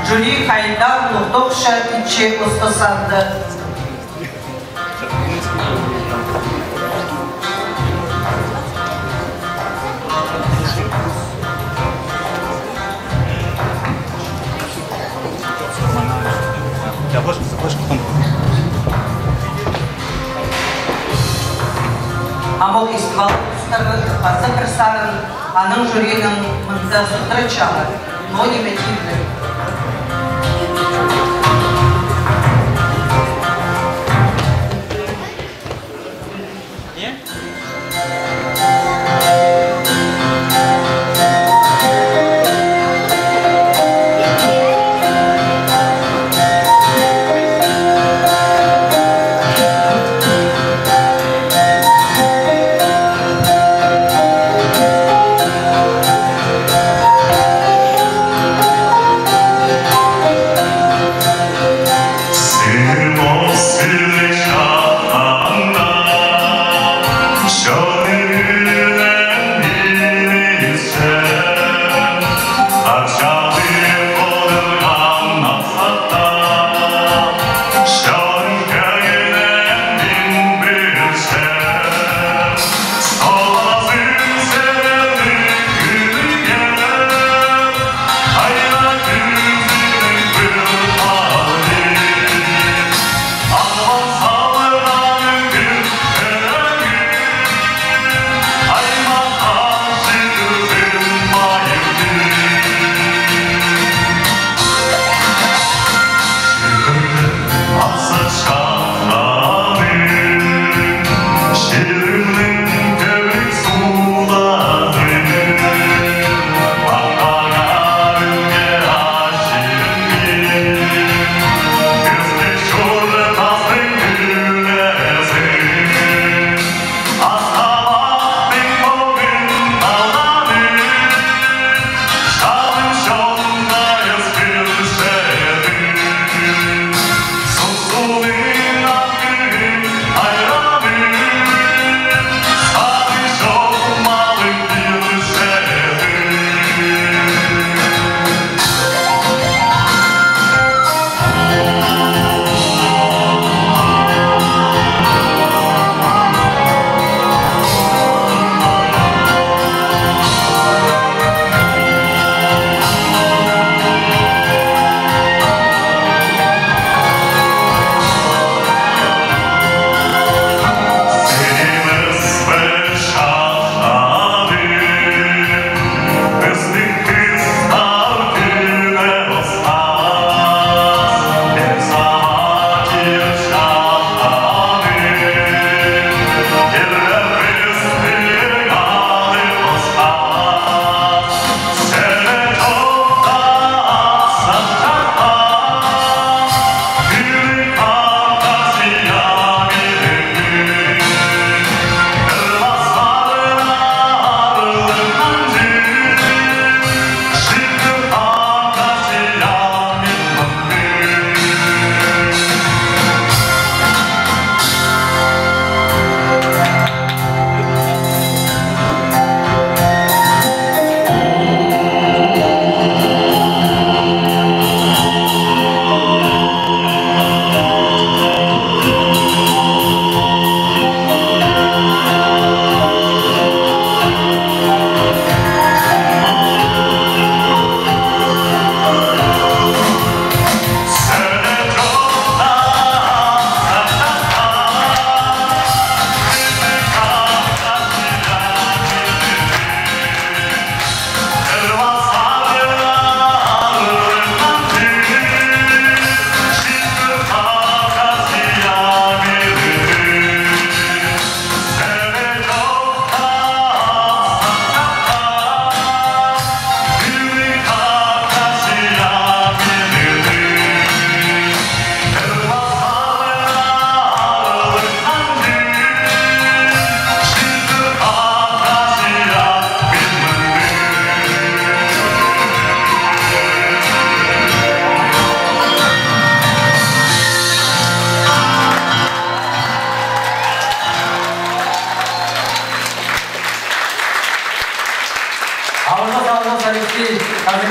Жюри Хайдар Лұқтоқша иче ұстасанды. Амол фестивал ұстары басы кірсарын, аның жүрегінің мұнда сұқтыры чағы, но неметивді.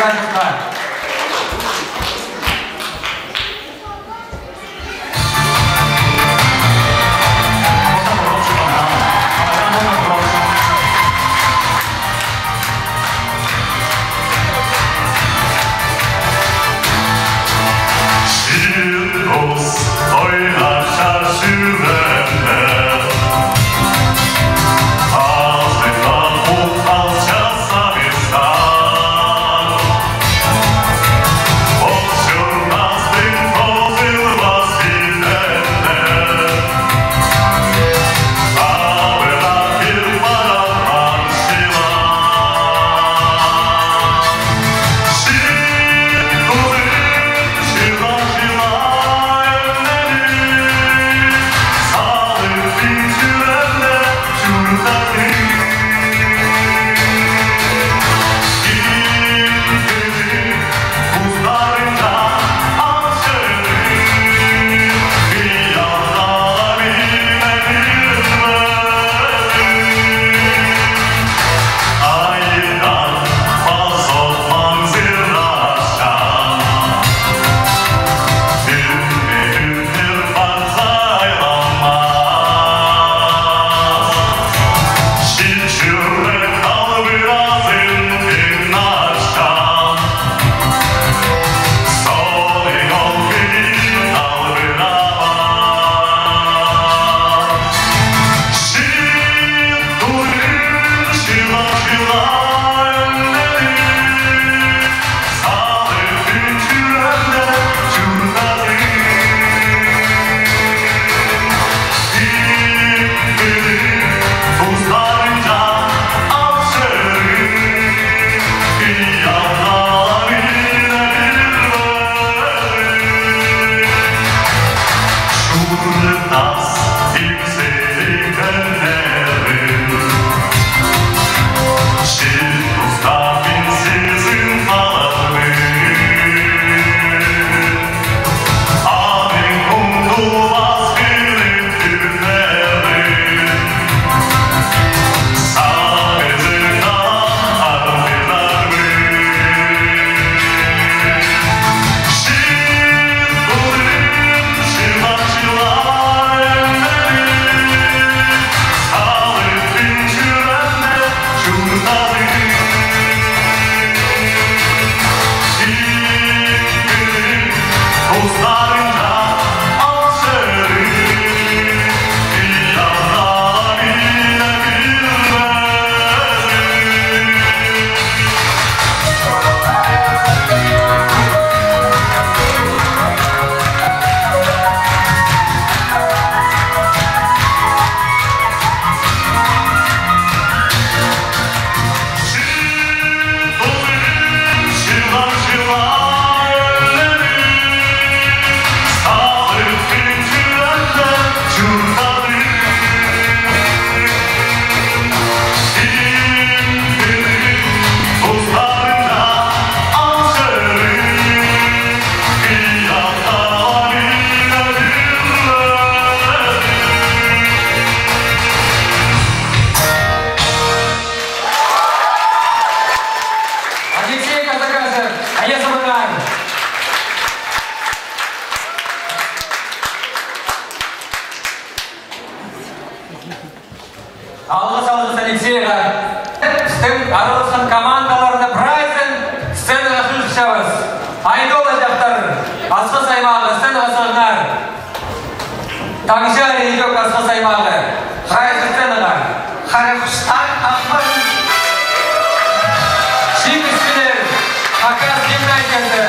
Ибрагимовна. Алғыс Алексеевға. Біздің араласқан командаларына прайзын сценаға жүршіміз. Айдола жақтар, Асқыс аймағы, сценаға сығынар. Таңша рейдек Асқыс аймағы, прайзы сценаға. Қарақұстар ақпын. Шимістілер, Хакас гимназиясы.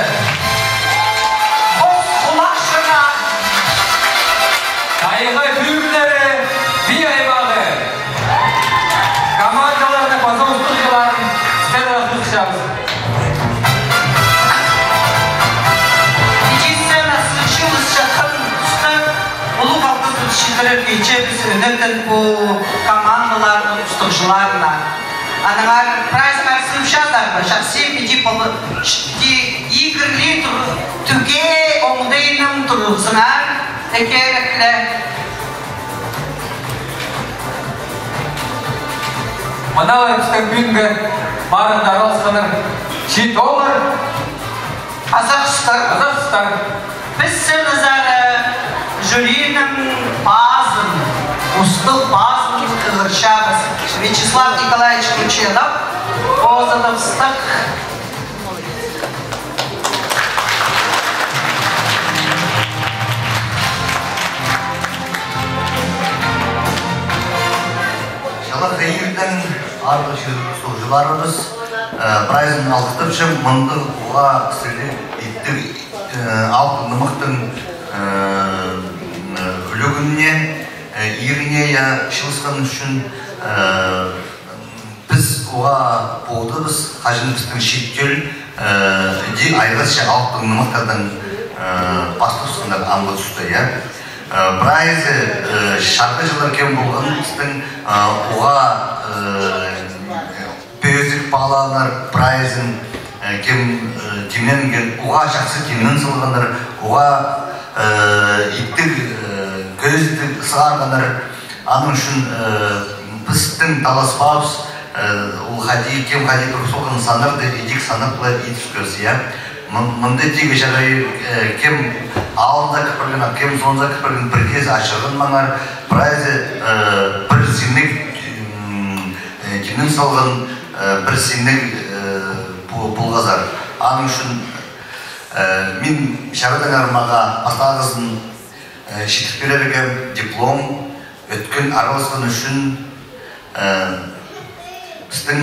Қос құлақ шына. Тайға бүйірлері, би аймағы. Командаларына базауыстырғыларын сценаға жүршіміз. Geçeriz önünden bu komandaların ustacılarına. Anılar prizler sığışalar. Şahsi bir игрли Türkiye omdayının turusuna tekerlikle. Manalar біздің бүгінгі барын араласқаныр Çitoğlar. Қазақстан. Біз сенізары жюриінің базын, ұстық базын қығыршабыз. Вячеслав Николаевич Кученов, Озадовстық. Шалақ Дейірдің арғы сұлжыларымыз прайзын алғытыпшым мұнды ұға сілі иттік алтынымықтың үлігіне, иріне шылысқан үшін біз ұға болдыбыз, қажын біздің шеттел айғызша алтынымықтардың басты тұсқандар аңғы түсті. Прайзы шарты жылдар кем болған біздің ұға пөздік бағаланар прайзын кемнен ұға жақсы кемнен сылғандар, ұға иттік көздік сығарғандар. Аның үшін біздің таласпабыз кем қади тұрып соғын санырды, едік санырдылар етіп көрсі. Мұнды тегі жағай кем алында кіпірген, кем сонда кіпірген бір кез ашырғын маңар прайзы бір сенік кемнен салған бір сенік бұлғазар. Аның үшін мен шарадан армаға астағызын шетіп берерген диплом өткен араласқан үшін біздің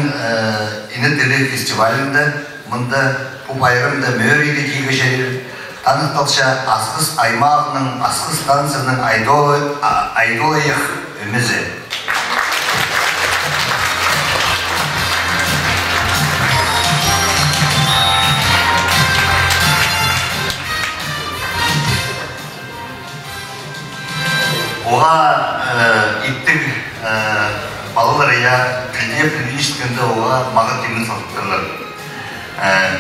ине тілі фестивалінде мұнда байырымда мөрейді кейгі жайыр танықталша асқыз аймағының асқыз станцияның айдолайық өмізі. Оға иттік балалар тіліне пілінішткенде оға мағыр темін салықтырлар.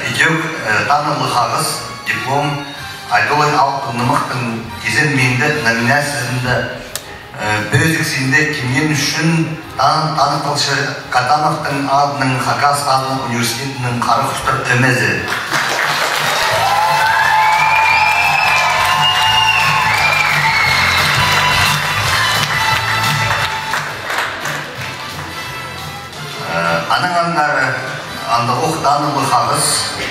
Идеук танымлы қағыз, диплом, айдолай алтынымықтың кезен меңді номинациясында бөзіксінде кемнен үшін танықталшы Катановтың адының Хакас адының университетінің қары құштыр өмезі. Аның аңдары андығық данылы қағыз,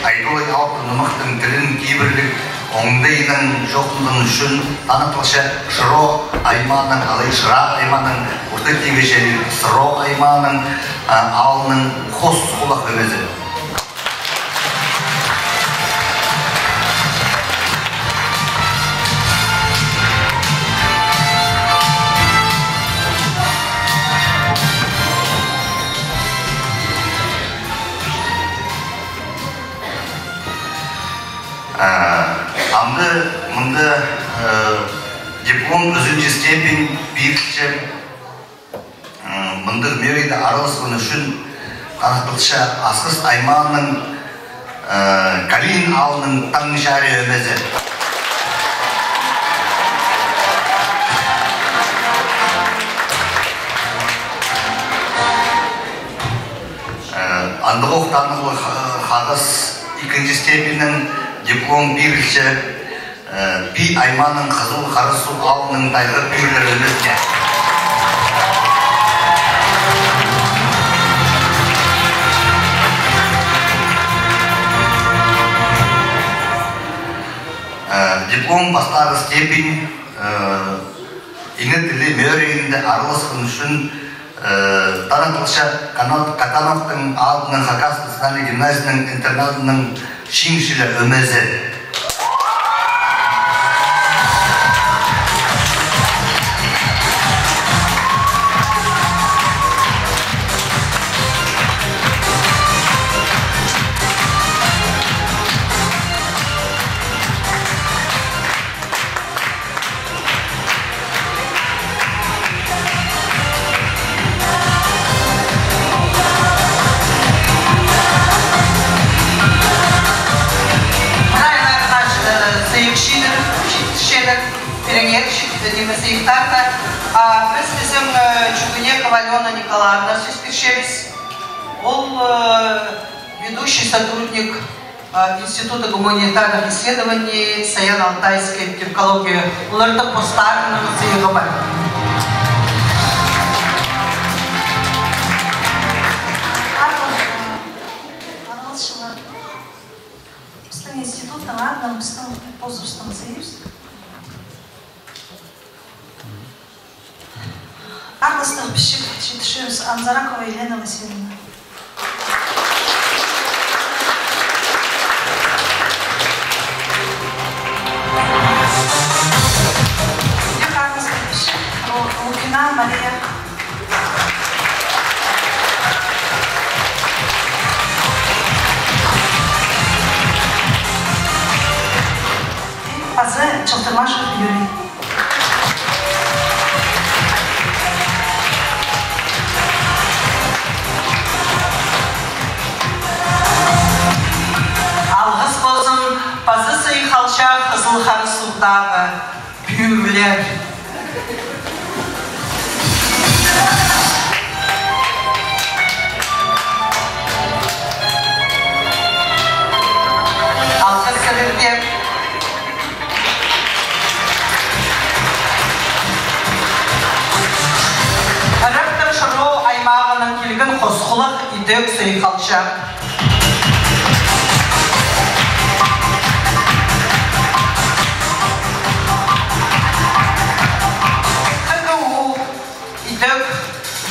айдолай алтынымықтың тілін кейбірлік оңдайының жоқтындың үшін танытылшы Шыро айманың, алай Шыра айманың, ұрты тегешелі Сыро айманың алының қос құлақ өмезі. Мұнда диплом үзінші степень бейікші мұнда мөрейді араласқан үшін танықтылшы асқыз айманның Калин алының таң жәрі өмезі. Андығық танықлы қағыз екінші степеннің диплом бейікші Би айманың қызыл қарысу алының тайғыр бүйірлер өмізге. Диплом бастағы степень ине тілі мөрейінде араласқан үшін танытылшы Катановтың алдының Хакас национальный гимназияның интернатының шимшілі өмезі. Біз біздің Чугуне Ковалена Николаевна сөз бершеміз. Ол ведущий сотрудник Института гуманитарных исследований Саян-Алтайской тюркологии. Оларды постарының сыйығы бар. Аралшылар. Біздің институттың ағынан біздің позырстың сыйыз. Ағыстық пішік жетішіміз Анзаракова Елена Васильевна. Лукина Мария. Пазы Чалтырмашев Юрий. Алғыс болсын позиция халша қызыл қары судағы бүйірлер. Алғыс сіліктер. Ректор Шыру аймағының келген қосқылық идек сый халша.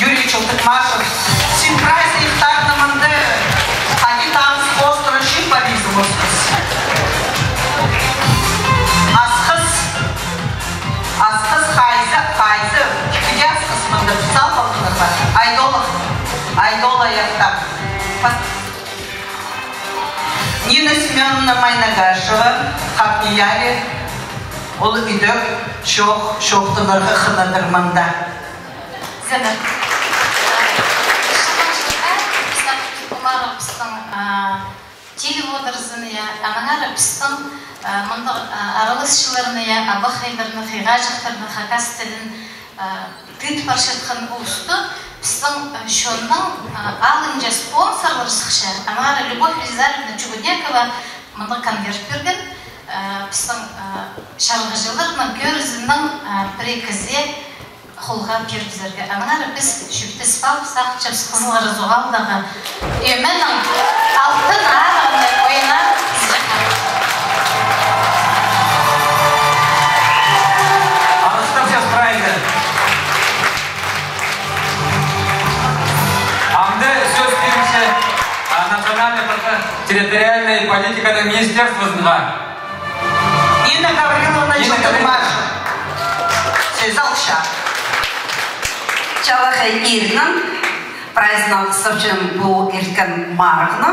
Юрий Чалтыкмашев, симпрайсы так на манде, они там с острой шипаризмом. Асхыз хайзы, где асхыз манде писал полкунарба, айдола яхтак. Нина Семеновна Майнагашева, как не яли, ол идек шоқтыларға қынадыр манда. Телеводырзыны, аңаңары пістің аралысшыларыны, абық хайдарыны, хайға жақтарыны, хакас тілін тыт паршатқан ұлысты, пістің шонның алынжа спонсорлар сықша, аңаңары Любовь Резаревна Чугуднякова мұнда конверт берген, пістің шарғыжыларының көрізінің прекізе қолға кердізерге. Аңыңары біз шүкті спал, сақчып қызылғары зоғалдағы өменің алтын ағымды ойына ізжақар. Аныстым все правильно. Амды сөз беруші национальный территориальной политиканың министерствосынға. Нина Гавриловна Чалтыкмашева. Сезалша. Чалахай Ирнан, праздновал совсем был Иркан Маргна,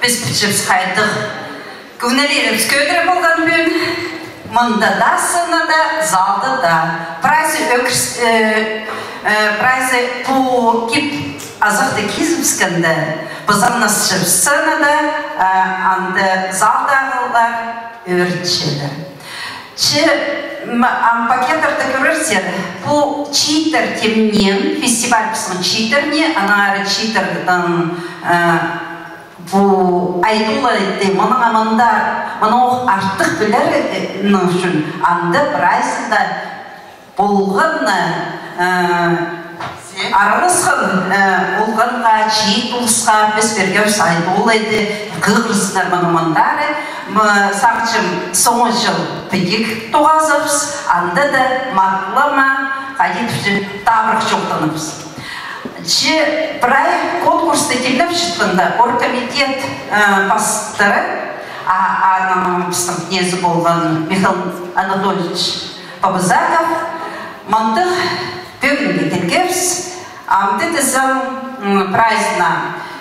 без причепскайтых. Кунелирем скөдре болған бүйін, мұнда да сынада, залда да. Прайсы по кип азықты кизмсканда, бұзамнас шып сынада, анды залдағылар өртшелі. Пакетарда көрерсер, бұл читер темнен, фестиваль пісің читерне, анары читердің бұл айдула еді, мұның амандар, мұның артық білер үшін, анды прайсында болғынны аралысқын олғанға, чиет ұлысқа, біз бергер сайдула еді, қығырсынар мұның амандары, сақчым соңы жыл педик тоғазырыз, анда да матлама, қайдетіп табырық жоқтанымыз. Прай конкурсты келіп шыққанда, оргкомитет бастары, анамымыздың незі болған Михаил Анатольевич Пабызаков, мандық бөгінге келгеріз, амды дізім прайзына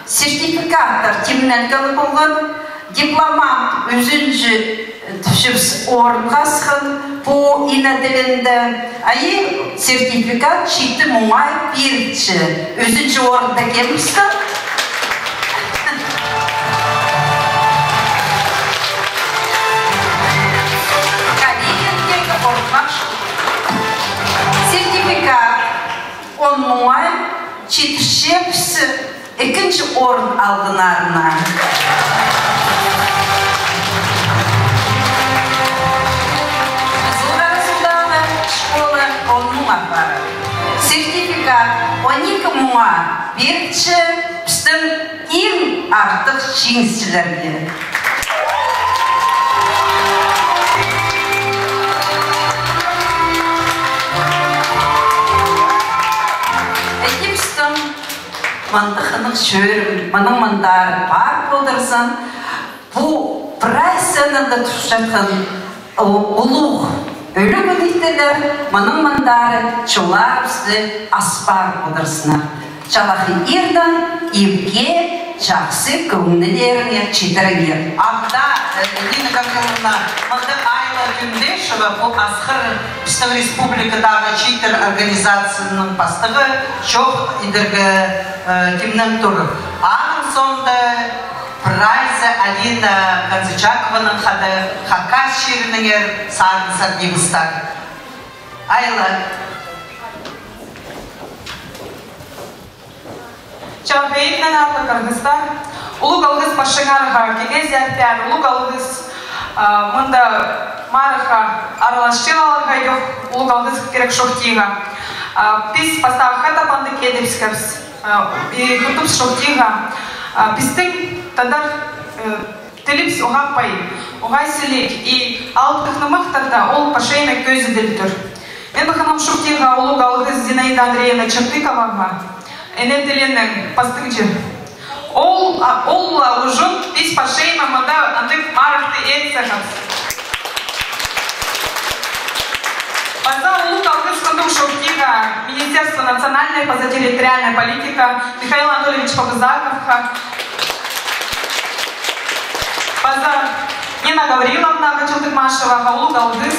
сертификаттар темнәлгілі болған, дипломат өзінші түшіпс орынға сықын по инәділінді. Айы сертификат читі мұңай бердіші. Өзінші орында келмісті. Сертификат он мұңай читішепсі ikinci orun algılarına. Zurasudağlı şkola onun afarı. Sertifikat 12 muğa birçi bizim en artık şinsçilerdi. Ekipstim mantıqınıq şörüm, manın mandar par boldırsın. Bu praysyanında tuşatqın uluq ölü gudikteler, manın mandarı çolar bizi aspar boldırsınlar. Çalaqı irdan, evge, жақсы көңілдеріне четіріңер. Абда, Нина Гавриловна, мында Айла Күндешева, бұл асқыр біздің республикадағы читер организацияның бастығы жоқ идіргі кімнің тұры. Ағын сонда прайзы Алина Канзычакованың қады Хакас шерініңер сағынсар демістар. Айла. Чалбейітнен аты Кыргызстан, Улы Калгыз Пашыңарға кеге зәрпәр, Улы Калгыз мұнда марыға аралашчылаларға жоқ, Улы Калгыз керек шоқтиға. Біз поставы хата банды кедепскерс, и хутубс шоқтиға. Біздің тадар тіліпс оға пай, оға селек, и алыптықнымақтарда ол пашайна көзі ділтір. Мен бұқанам шоқтиға Улы Калгыз Зинаида Андреевна Чертыковаға, Энетеленің пастықчы. Ол ұжын біз пашайма мұнда андық марықты етсағыз. База Улы Калгыз Кандук Шоқтиға Министерство национальной позатерриториальной политика Михаил Анатольевич Погузаковқа. База Нина Гавриловна Гачылтыкмашева Улы Калгыз.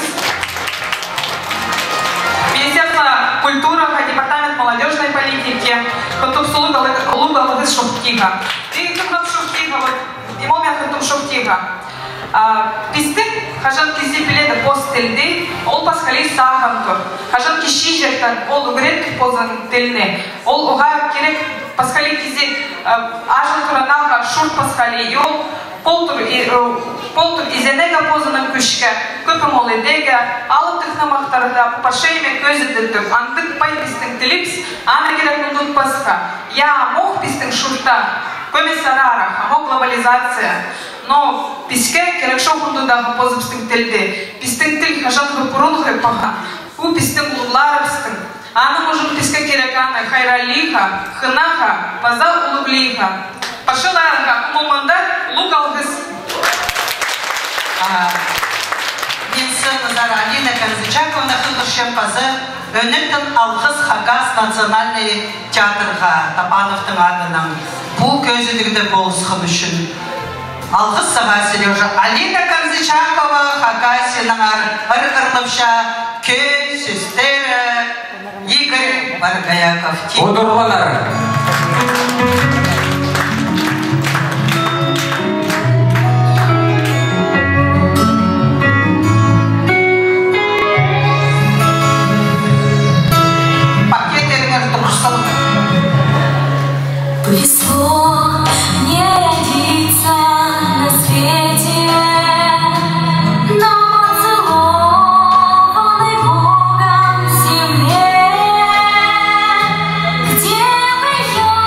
Министерство культуры, департамент молодежной политики, Кантупсулу Улы Калгыз Шоқтиға. И Кандук Шоқтиға, и момент Кантук Шоқтиға. Біздің қажан кезде біледі пост тілді, ол пасқали сағын тұр. Қажан кеші жектен ол үгірет позын тіліне. Ол оға керек пасқали кезде ажын тұранаға шурт пасқали. И ол полтур изенега позының күшке, көпім ол едеге, алып тұқнамақтарда пашайме көзі ділдік. Андық бай біздің тіліпс, ана керек мұндық пасқа. Я мог біздің шурта, комиссарара, мог глобализация. Но писке керек шоқындыдағы позыпстың тілді. Пистің тіл қажан ғырпұрын ғырпаға. Бұл пистің ұлылары пістің. Аны мұжын писке керек аны хайралиға, хынаға, база ұлыблиға. Пашыларға құмылманда Улы Калгыз. Менсі Назар Алина Канзычаковна қылғыршен пазы өніктің Алғыз Хагас национальный театрға Тапановтың адынан бұл көзідігді болысқым үшін. Алғыз саға Сережа Алина Канзычакова Хагасының ыр-ырнывша көй сөстері Игорь Баргаяков. Одырлалар. Повезло мне родиться на свете, но поцелованной Богом земле, где бы я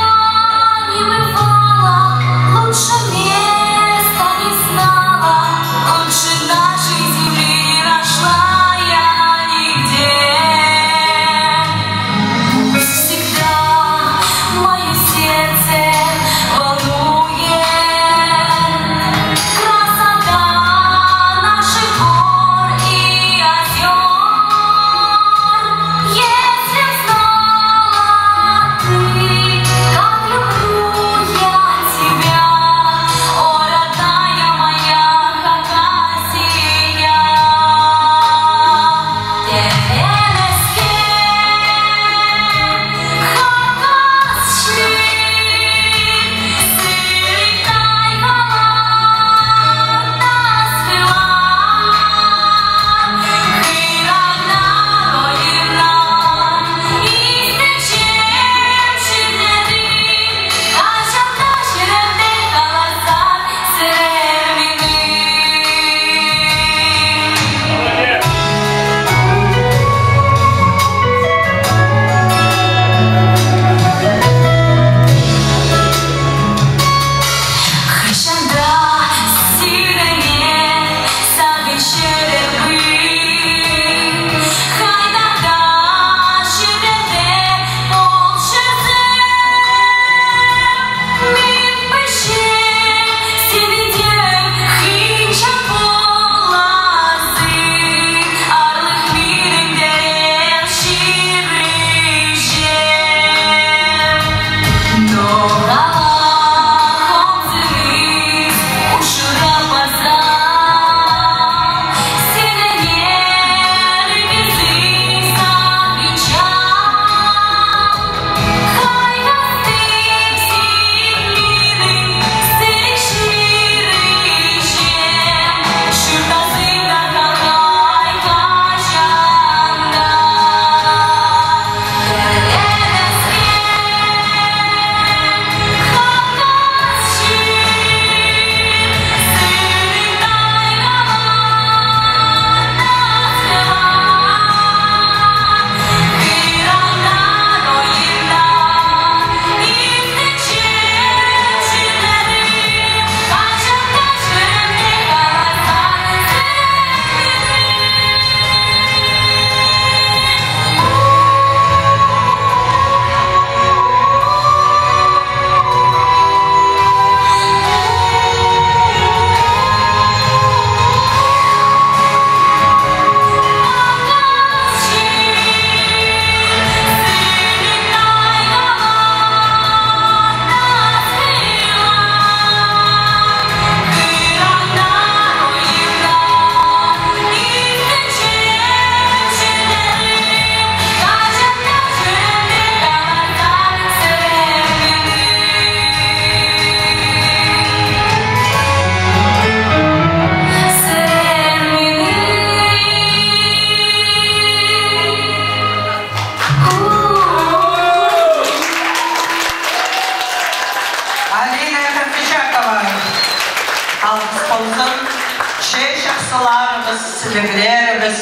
кекілеріміз,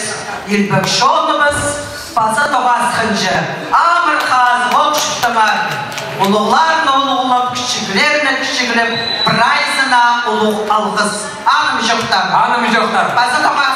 елбік шонымыз, басы тоғасқынжы, амыр қазы оқшықтымар. Ұлыларны ұлығылып, кішігілеріні кішігіліп, прайзына ұлық алғыз. Аным жоқтар. Аным жоқтар. Басы тоғасқынжы.